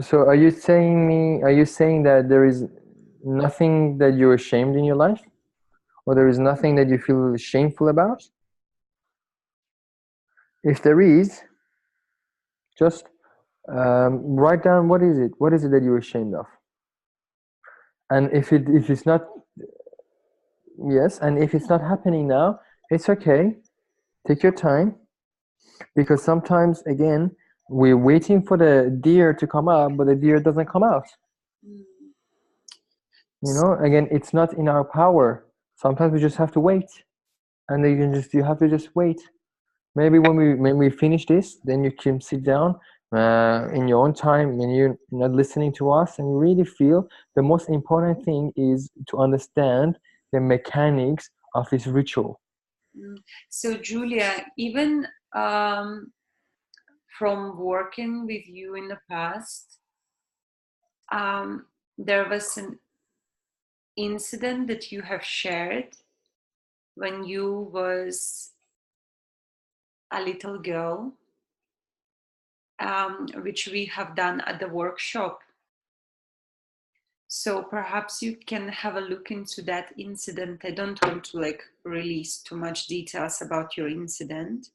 so are you saying that there is nothing that you're ashamed in your life, or there is nothing that you feel shameful about? If there is, just write down what is it that you're ashamed of. And if it's not, yes, and if it's not happening now, it's okay. Take your time, because sometimes again we're waiting for the deer to come out, but the deer doesn't come out. You know, again, it's not in our power. Sometimes we just have to wait, and you have to just wait. Maybe when we finish this, then you can sit down in your own time when you're not listening to us, and you really feel the most important thing is to understand the mechanics of this ritual. So Julia, even from working with you in the past, there was an incident that you have shared when you was a little girl, which we have done at the workshop. So perhaps you can have a look into that incident. I don't want to like release too much details about your incident,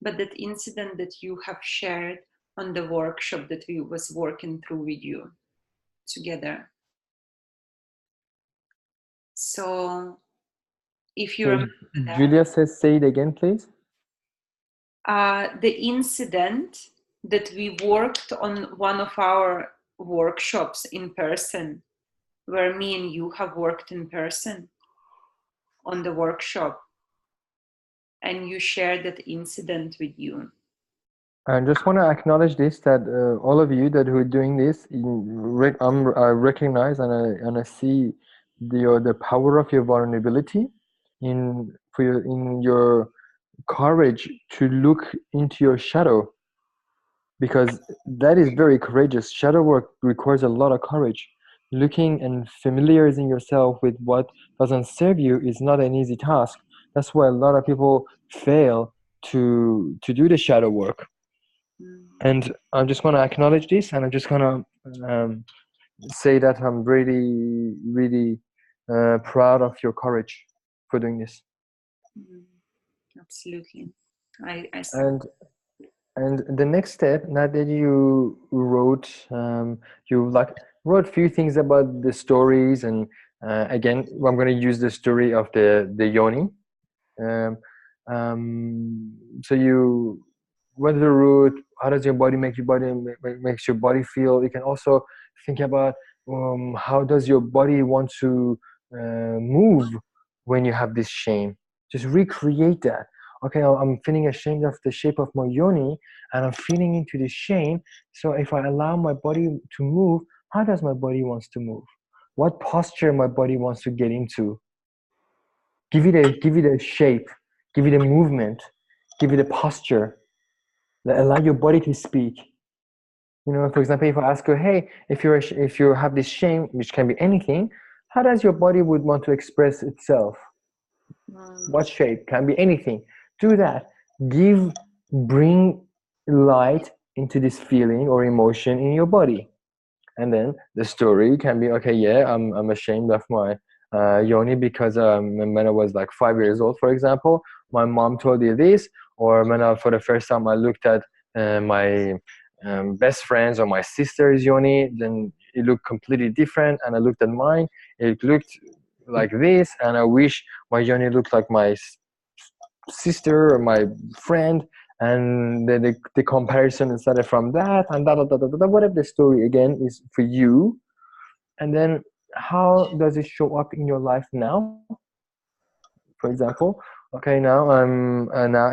but that incident that you have shared on the workshop that we was working through with you together. So if you remember that, Julia says, say it again, please. the incident that we worked on one of our workshops in person, where me and you have worked in person on the workshop, and you shared that incident with you. I just want to acknowledge this, that all of you that who are doing this, I recognize and I see the power of your vulnerability in your courage to look into your shadow. because that is very courageous. Shadow work requires a lot of courage. Looking and familiarizing yourself with what doesn't serve you is not an easy task. That's why a lot of people fail to do the shadow work. Mm, And I'm just going to acknowledge this, and I'm just going to say that I'm really, really proud of your courage for doing this. mm, absolutely. I And the next step, now that you wrote, you like wrote few things about the stories, and again, I'm going to use the story of the yoni. Um, so you went to the root. How does your body make your body makes your body feel? You can also think about how does your body want to move when you have this shame. Just recreate that. Okay, I'm feeling ashamed of the shape of my yoni, and I'm feeling into the shame. So if I allow my body to move, how does my body wants to move? What posture my body wants to get into? Give it a shape, give it a movement, give it a posture. Allow your body to speak. You know, for example, if I ask you, hey, if you have this shame, which can be anything, how does your body would want to express itself? mm, What shape? Can be anything. Do that. Bring light into this feeling or emotion in your body. And then the story can be, okay, yeah, I'm ashamed of my yoni because when I was like 5 years old, for example, my mom told you this, or when for the first time I looked at my best friends or my sister's yoni, then it looked completely different, and I looked at mine, it looked like this, and I wish my yoni looked like my sister or my friend, and the comparison started from that, and whatever the story again is for you. And then how does it show up in your life now? For example, okay, now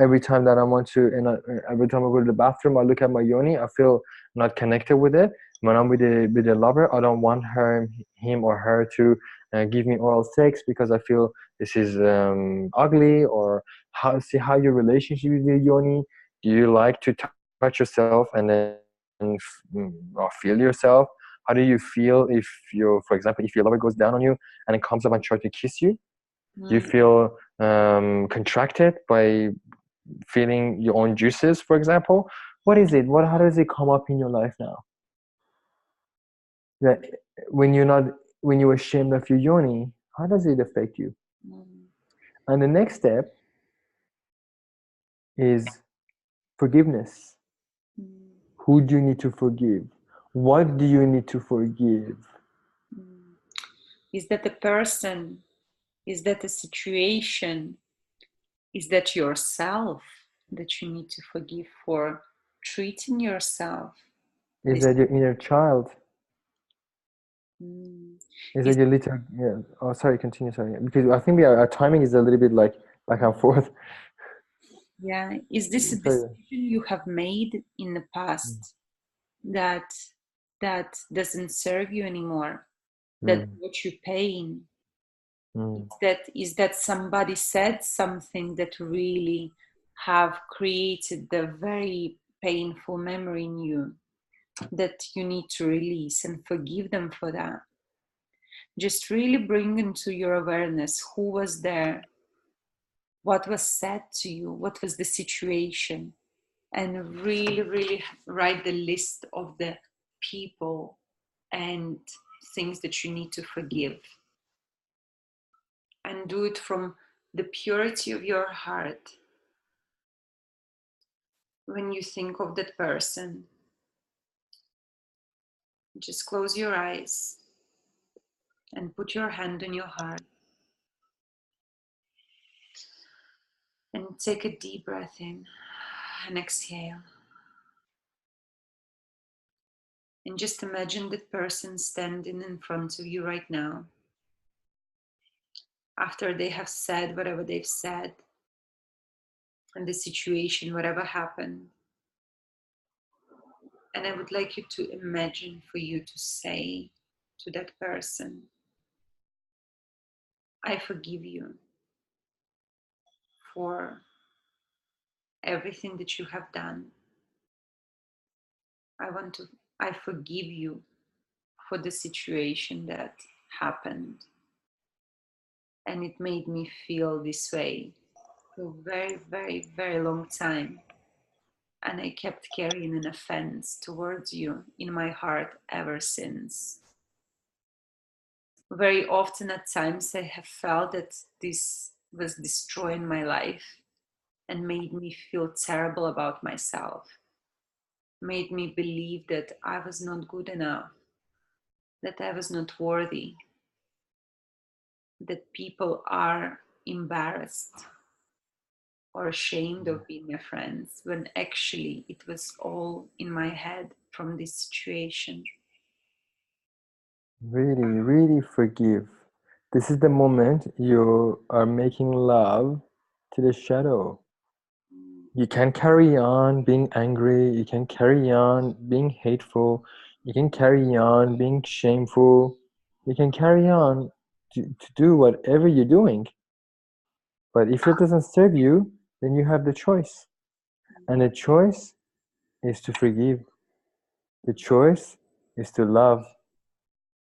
every time that I want to, every time I go to the bathroom, I look at my yoni, I feel not connected with it. When I'm with a lover, I don't want him or her to give me oral sex because I feel this is ugly. Or see how your relationship with your yoni. Do you like to touch yourself and then or feel yourself? How do you feel if for example, if your lover goes down on you and it comes up and try to kiss you? Do you mm, feel contracted by feeling your own juices, for example? What is it? How does it come up in your life now? That when you're not, when you're ashamed of your yoni, how does it affect you? mm, And the next step is forgiveness. mm, Who do you need to forgive? What do you need to forgive? mm. Is that a person? Is that a situation? Is that yourself that you need to forgive for treating yourself Is this? that your inner child? Mm, Is is that your little, yeah? Oh, sorry, continue, sorry. Because I think our timing is a little bit like back and forth. yeah, is this a Sorry. decision you have made in the past that doesn't serve you anymore, that Mm, brought you pain? mm, Is that somebody said something that really have created the very painful memory in you that you need to release and forgive them for that? Just really bring into your awareness who was there, what was said to you, what was the situation, and really, really write the list of the people and things that you need to forgive. And do it from the purity of your heart. When you think of that person, just close your eyes and put your hand on your heart and take a deep breath in and exhale. And just imagine that person standing in front of you right now after they have said whatever they've said and the situation, whatever happened. And I would like you to imagine for you to say to that person, I forgive you for everything that you have done. I forgive you for the situation that happened. And it made me feel this way for a very, very, very long time. And I kept carrying an offense towards you in my heart ever since. Very often at times I have felt that this was destroying my life and made me feel terrible about myself, made me believe that I was not good enough, that I was not worthy, that people are embarrassed or ashamed of being my friends, when actually it was all in my head from this situation. Really, really forgive. This is the moment you are making love to the shadow. You can carry on being angry, you can carry on being hateful, you can carry on being shameful, you can carry on to do whatever you're doing. But if it doesn't serve you, then you have the choice. And the choice is to forgive. The choice is to love.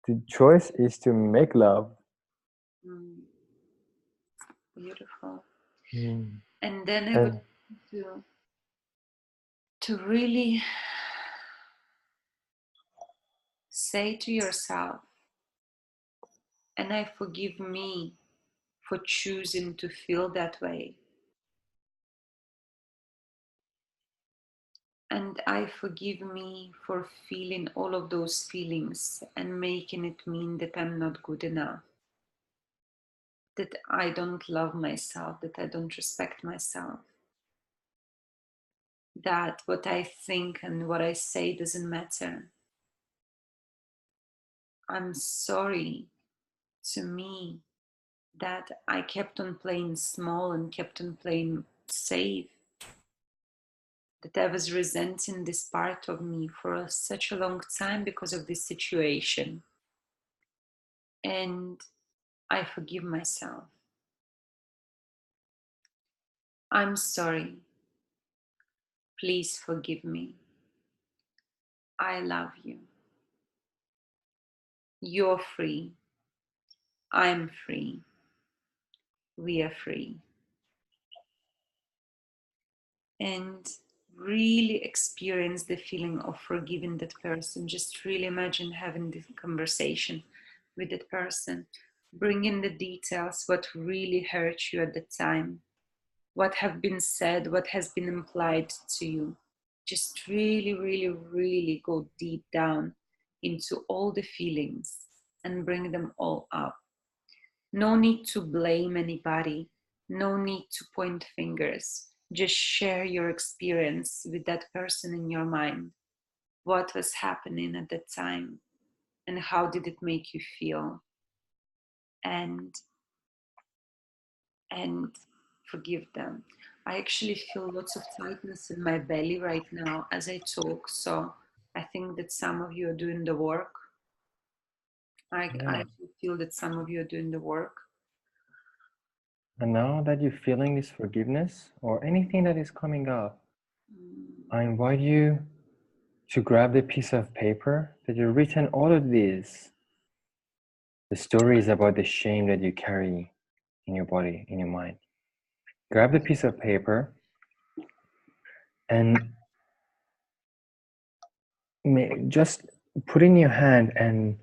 The choice is to make love. Mm, beautiful. Mm. And then I would And to really say to yourself, and I forgive me for choosing to feel that way. And I forgive me for feeling all of those feelings and making it mean that I'm not good enough, that I don't love myself, that I don't respect myself, that what I think and what I say doesn't matter. I'm sorry to me that I kept on playing small and kept on playing safe, that I was resenting this part of me for such a long time because of this situation. And I forgive myself. I'm sorry. Please forgive me. I love you. You're free. I'm free. We are free. And really experience the feeling of forgiving that person. Just really imagine having this conversation with that person. Bring in the details, what really hurt you at the time, what have been said, what has been implied to you. Just really, really, really go deep down into all the feelings and bring them all up. No need to blame anybody, no need to point fingers. Just share your experience with that person in your mind. What was happening at that time and how did it make you feel? And and forgive them. I actually feel lots of tightness in my belly right now as I talk. So I think that some of you are doing the work. I yeah. feel that some of you are doing the work. And now that you're feeling this forgiveness or anything that is coming up, I invite you to grab the piece of paper that you've written all of these. The stories about the shame that you carry in your body, in your mind. Grab the piece of paper and just put in your hand and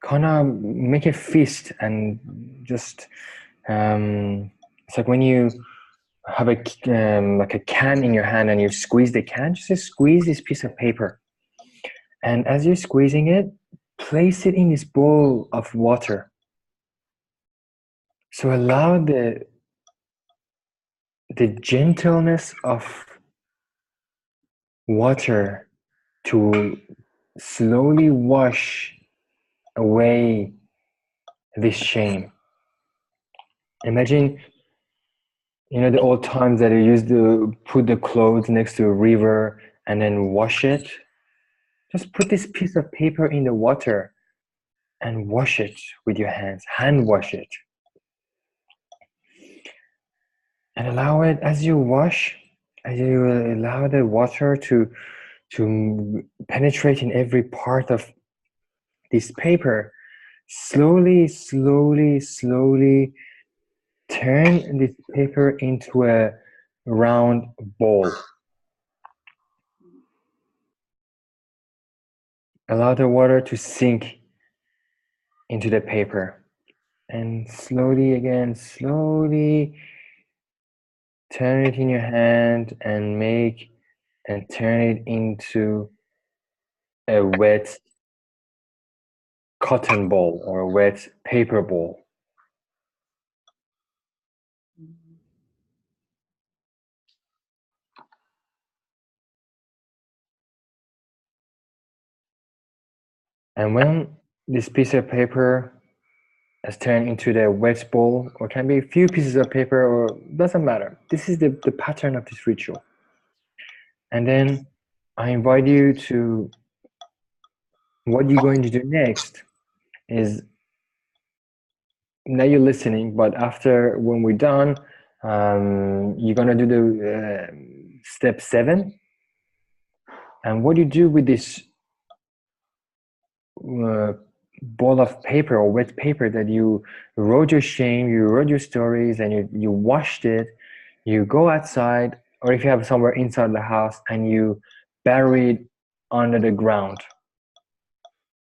kind of make a fist and just it's like when you have a like a can in your hand and you squeeze the can, just squeeze this piece of paper, and as you're squeezing it, place it in this bowl of water. So allow the gentleness of water to slowly wash away this shame. Imagine, the old times that you used to put the clothes next to a river and then wash it. Just put this piece of paper in the water and wash it with your hands. Hand wash it. And allow it as you wash, as you allow the water to to penetrate in every part of this paper. Slowly, slowly, slowly turn this paper into a round ball. Allow the water to sink into the paper. And slowly again, slowly turn it in your hand and turn it into a wet cotton ball or a wet paper ball. And when this piece of paper has turned into the wet ball, or can be a few pieces of paper, or doesn't matter. This is the pattern of this ritual. And then I invite you to, what you're going to do next is, now you're listening, but after, when we're done, you're gonna do the step 7. And what you do with this ball of paper or wet paper that you wrote your shame, you wrote your stories, and you washed it, you go outside, or if you have somewhere inside the house, and you bury it under the ground.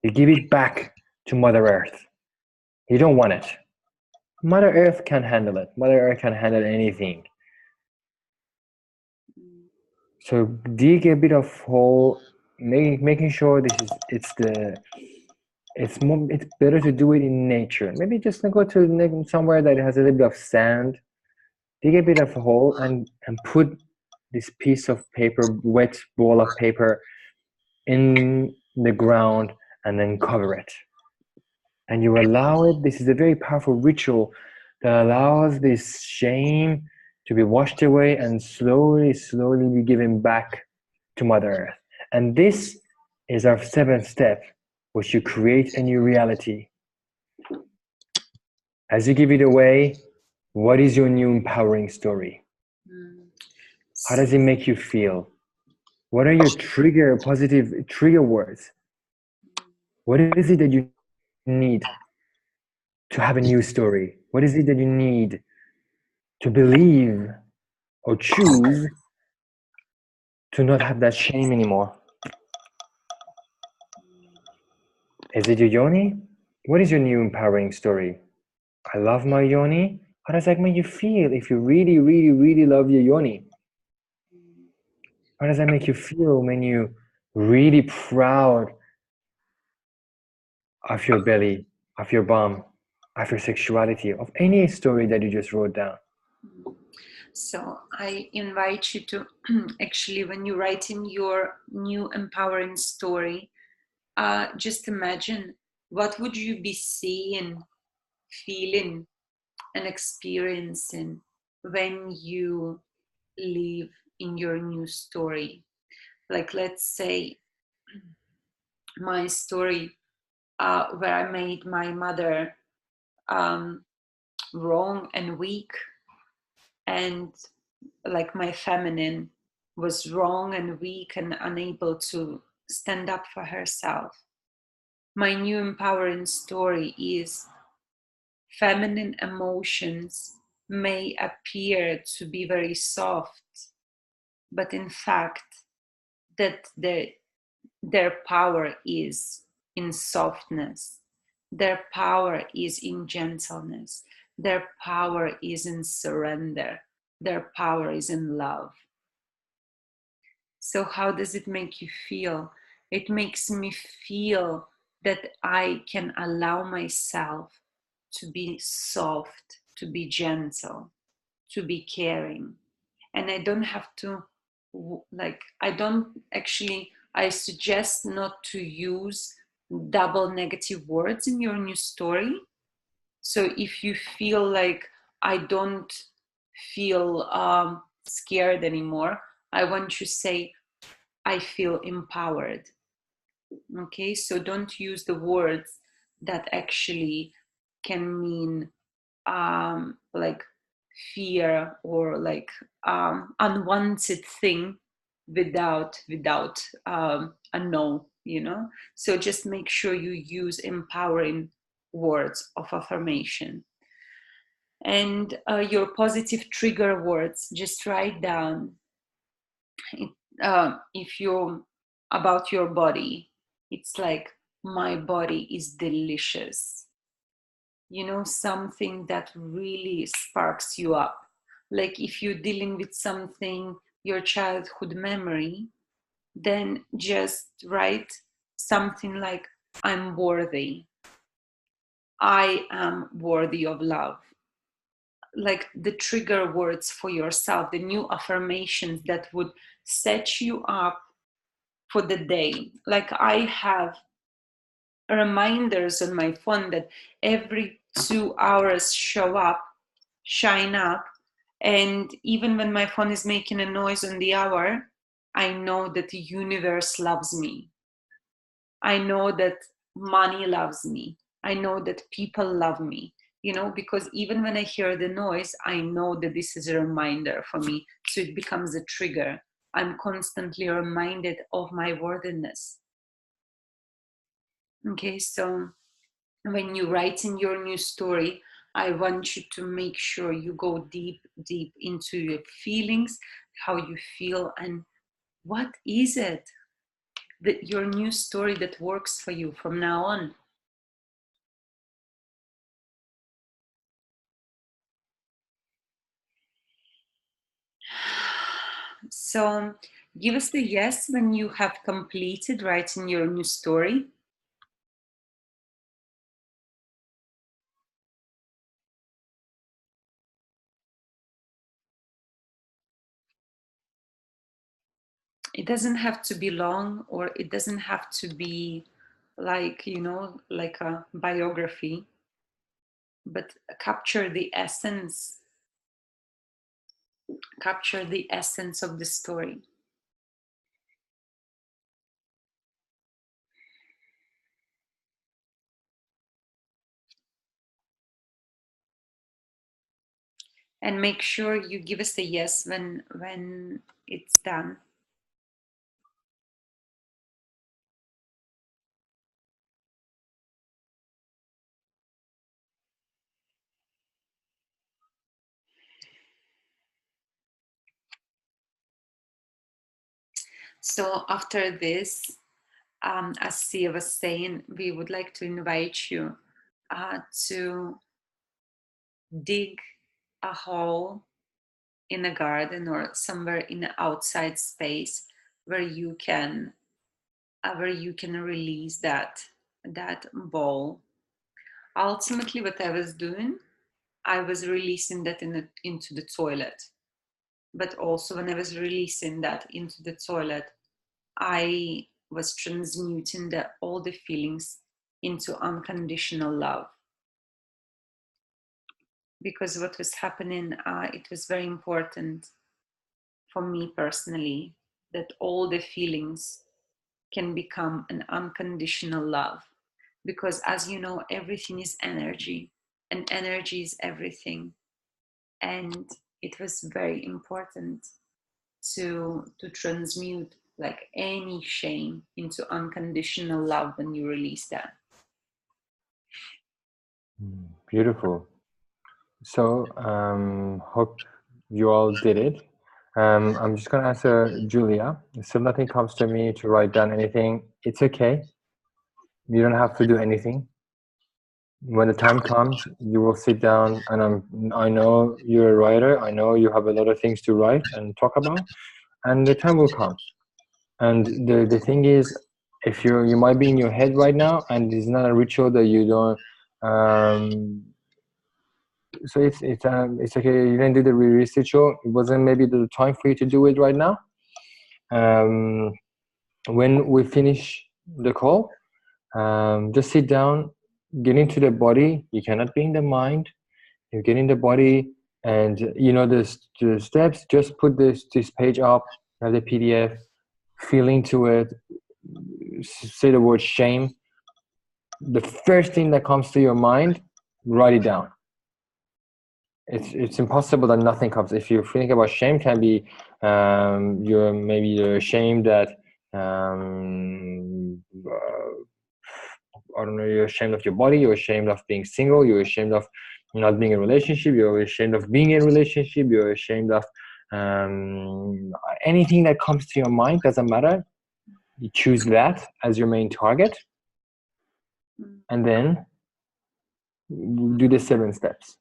You give it back to Mother Earth. You don't want it. Mother Earth can handle it. Mother Earth can handle anything. So dig a bit of hole, making sure it's better to do it in nature. Maybe just go to somewhere that has a little bit of sand. Dig a bit of a hole and put this piece of paper, wet ball of paper, in the ground, and then cover it. And you allow it. This is a very powerful ritual that allows this shame to be washed away and slowly, slowly be given back to Mother Earth. And this is our 7th step, which you create a new reality. As you give it away, what is your new empowering story? How does it make you feel? What are your positive trigger words? What is it that you need to have a new story? What is it that you need to believe or choose to not have that shame anymore? Is it your yoni? What is your new empowering story? I love my yoni. How does that make you feel if you really, really, really love your yoni? How does that make you feel when you really proud of your belly, of your bum, of your sexuality, of any story that you just wrote down? So I invite you to actually, when you write in your new empowering story, just imagine what would you be seeing, feeling, and experiencing when you live in your new story. Like, let's say my story, where I made my mother wrong and weak, and like my feminine was wrong and weak and unable to stand up for herself. My new empowering story is feminine emotions may appear to be very soft, but in fact, that their power is in softness, their power is in gentleness, their power is in surrender, their power is in love. So, how does it make you feel? It makes me feel that I can allow myself to be soft, to be gentle, to be caring. And I don't have to, I don't actually, I suggest not to use double negative words in your new story. So if you feel like I don't feel scared anymore, I want you to say, I feel empowered. Okay, so don't use the words that actually can mean like fear or like unwanted thing without a no, you know. So just make sure you use empowering words of affirmation. And your positive trigger words, just write down. If you're about your body, it's like, my body is delicious, you know, something that really sparks you up. Like if you're dealing with something, your childhood memory, then just write something like, I'm worthy, I am worthy of love. Like the trigger words for yourself, the new affirmations that would set you up for the day. Like I have reminders on my phone that every 2 hours show up, shine up. And even when my phone is making a noise on the hour, I know that the universe loves me. I know that money loves me. I know that people love me, you know, because even when I hear the noise, I know that this is a reminder for me. So it becomes a trigger. I'm constantly reminded of my worthiness. Okay, so when you write in your new story, I want you to make sure you go deep, deep into your feelings, how you feel, and what is it that your new story that works for you from now on. So give us the yes when you have completed writing your new story. It doesn't have to be long, or it doesn't have to be like, you know, like a biography, but capture the essence of the story. And make sure you give us a yes when it's done. So after this, as Sia was saying, we would like to invite you to dig a hole in a garden or somewhere in an outside space where you can release that ball. Ultimately, what I was doing, I was releasing that into the toilet. But also, when I was releasing that into the toilet, I was transmuting all the feelings into unconditional love. Because what was happening, it was very important for me personally that all the feelings can become an unconditional love. Because as you know, everything is energy, and energy is everything. And it was very important to transmute like any shame into unconditional love when you release that. Beautiful. So, hope you all did it. I'm just going to answer Julia. So nothing comes to me to write down anything. It's okay. You don't have to do anything. When the time comes, you will sit down, and I know you're a writer. I know you have a lot of things to write and talk about, and the time will come. And the thing is, if you might be in your head right now, and it's not a ritual that you don't. So it's okay. You didn't do the release ritual. It wasn't maybe the time for you to do it right now. When we finish the call, just sit down, get into the body. You cannot be in the mind. You get in the body, and you know the steps. Just put this page up. Have the PDF. Feel into it. Say the word shame. The first thing that comes to your mind, write it down. It's impossible that nothing comes. If you think about shame, can be You're ashamed that I don't know, you're ashamed of your body, you're ashamed of being single, you're ashamed of not being in a relationship, you're ashamed of being in a relationship, you're ashamed of anything that comes to your mind. Doesn't matter. You choose that as your main target, and then do the 7 steps.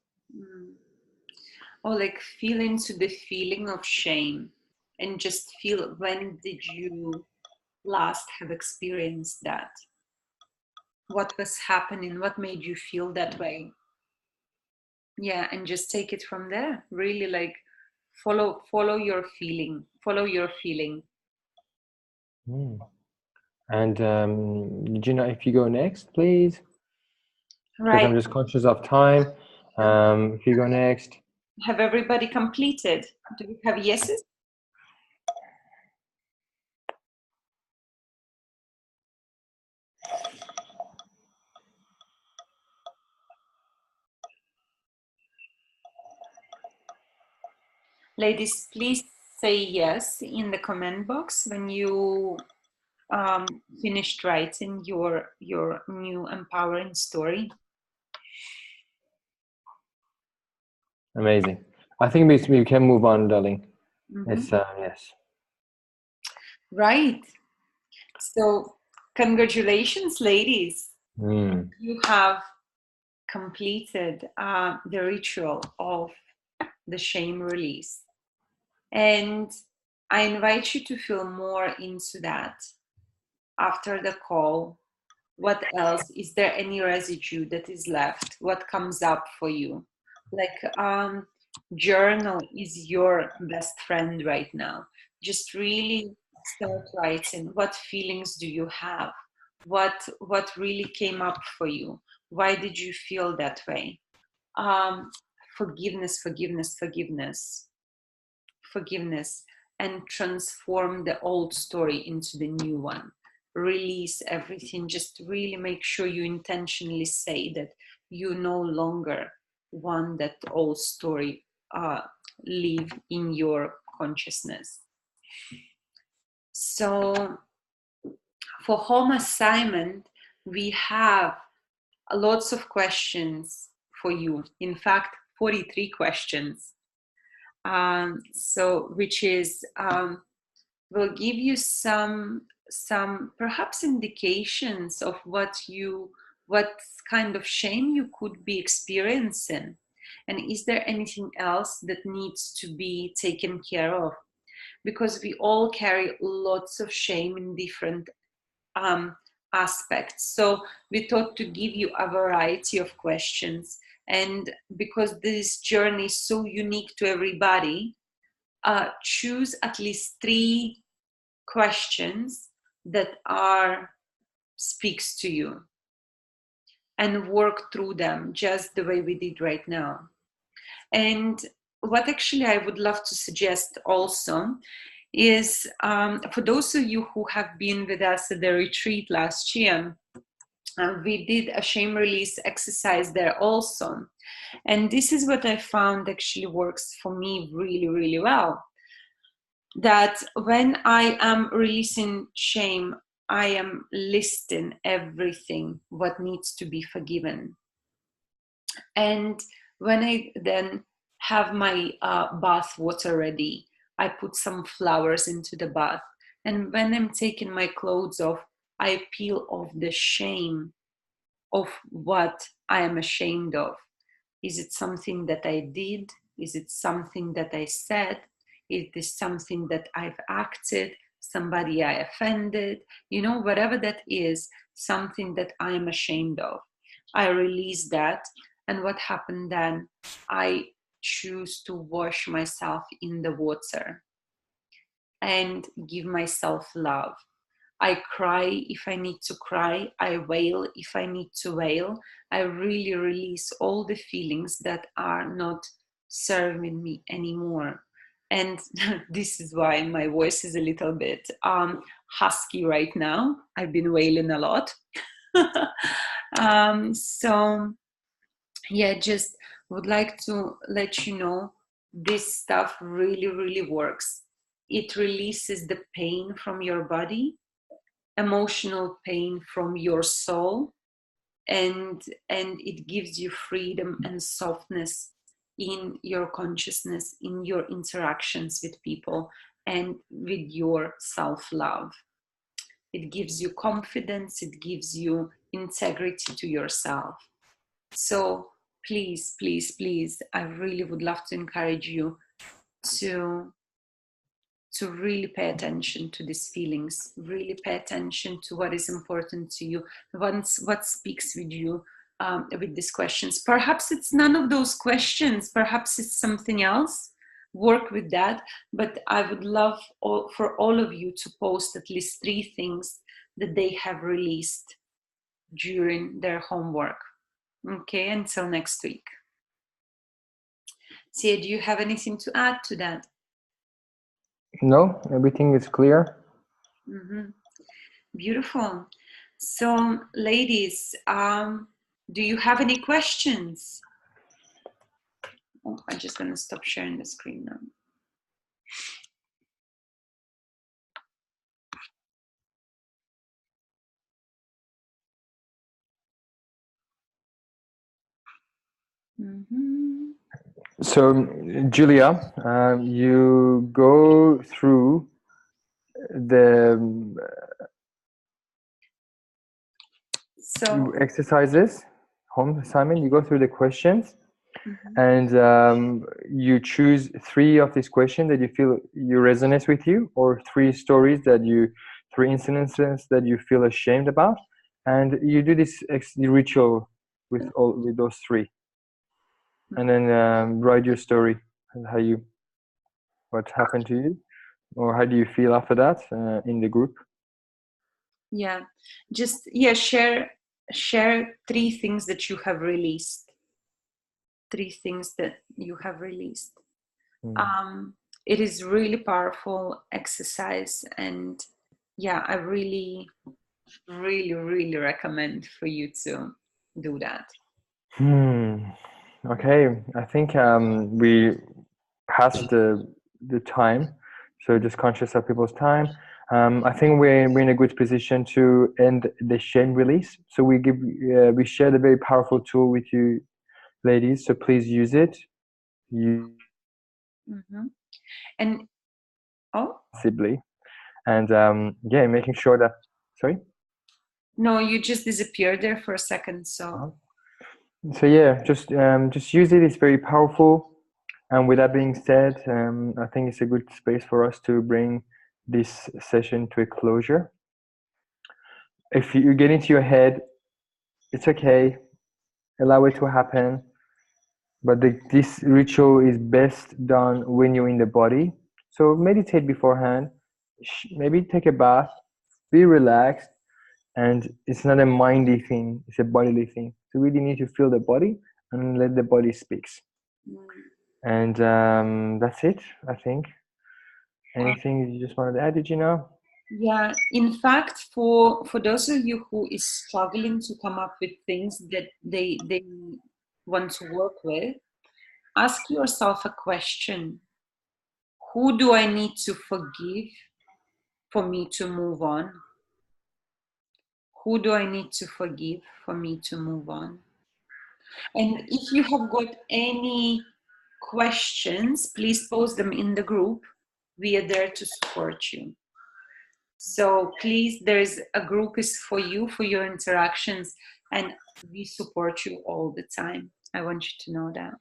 Or like feel into the feeling of shame and just feel, when did you last have experienced that? What was happening? What made you feel that way? Yeah, and just take it from there. Really, like follow your feeling. Follow your feeling. And Gina, if you go next, please. Because Right. I'm just conscious of time. If you go next. Have everybody completed? Do we have yeses? Ladies, please say yes in the comment box when you finished writing your new empowering story. Amazing. I think we can move on, darling. Mm-hmm. Yes. Right. So congratulations, ladies. You have completed the ritual of the shame release. And I invite you to feel more into that after the call. What else? Is there any residue that is left? What comes up for you? Like, journal is your best friend right now. Just really start writing. What feelings do you have? What really came up for you? Why did you feel that way? Forgiveness, forgiveness, forgiveness, forgiveness, and transform the old story into the new one. Release everything. Just really make sure you intentionally say that you no longer want that old story live in your consciousness. So for home assignment, we have lots of questions for you. In fact, 43 questions. So which is will give you some perhaps indications of what kind of shame you could be experiencing, and is there anything else that needs to be taken care of, because we all carry lots of shame in different aspects. So we thought to give you a variety of questions, and because this journey is so unique to everybody, choose at least 3 questions that speaks to you, and work through them just the way we did right now. And what actually I would love to suggest also is, for those of you who have been with us at the retreat last year, we did a shame release exercise there also. And this is what I found actually works for me really, really well. That when I am releasing shame, I am listing everything what needs to be forgiven. And when I then have my bath water ready, I put some flowers into the bath. And when I'm taking my clothes off, I peel off the shame of what I am ashamed of. Is it something that I did? Is it something that I said? Is this something that I've acted? Somebody I offended? Whatever that is, something that I am ashamed of. I release that. And what happened then? I choose to wash myself in the water and give myself love. I cry if I need to cry. I wail if I need to wail. I really release all the feelings that are not serving me anymore. And this is why my voice is a little bit husky right now. I've been wailing a lot. So yeah, just would like to let you know this stuff really, really works. it releases the pain from your body, emotional pain from your soul, and it gives you freedom and softness in your consciousness, in your interactions with people, and with your self-love. It gives you confidence, it gives you integrity to yourself. So please, please, please, I really would love to encourage you to really pay attention to these feelings, really pay attention to what is important to you, what speaks with you, with these questions. Perhaps it's none of those questions, perhaps it's something else. Work with that. But I would love for all of you to post at least 3 things that they have released during their homework. Okay, until next week. Sia, do you have anything to add to that? No, everything is clear. Mm-hmm. Beautiful. So, ladies, do you have any questions? Oh, I'm just going to stop sharing the screen now. Mm-hmm. So, Julia, you go through the exercises, home assignment. You go through the questions, and you choose 3 of these questions that you feel you resonate with you, or 3 stories that 3 incidences that you feel ashamed about, and you do this ritual with those 3, and then write your story and what happened to you, or how do you feel after that in the group. Yeah, just share 3 things that you have released. 3 things that you have released. It is really powerful exercise, and yeah, I really, really, really recommend for you to do that. Okay, I think we passed the time, so just conscious of people's time. I think we're in a good position to end the shame release. So we shared a very powerful tool with you, ladies. So please use it. And Possibly, and yeah, making sure that. Sorry. No, you just disappeared there for a second. So. So yeah, just use it. It's very powerful. And with that being said, I think it's a good space for us to bring this session to a closure. If you get into your head, it's okay. Allow it to happen. But this ritual is best done when you're in the body. So meditate beforehand. Maybe take a bath. Be relaxed. And it's not a mindy thing. It's a bodily thing. So you really need to feel the body and let the body speaks. And that's it, I think. Anything you just wanted to add, did you know? Yeah, in fact, for those of you who is struggling to come up with things that they want to work with, ask yourself a question. Who do I need to forgive for me to move on? Who do I need to forgive for me to move on? And if you have got any questions, please post them in the group. We are there to support you. So please, there's a group is for you, for your interactions, and we support you all the time. I want you to know that.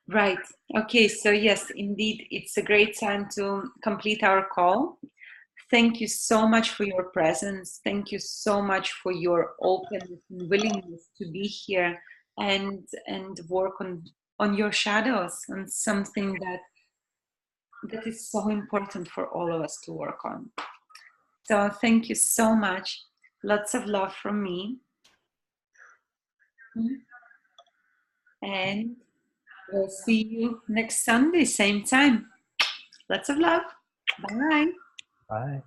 Right. Okay. So yes, indeed, it's a great time to complete our call. Thank you so much for your presence. Thank you so much for your openness and willingness to be here and work on your shadows, on something that is so important for all of us to work on. So thank you so much. Lots of love from me. And we'll see you next Sunday, same time. Lots of love. Bye. Bye.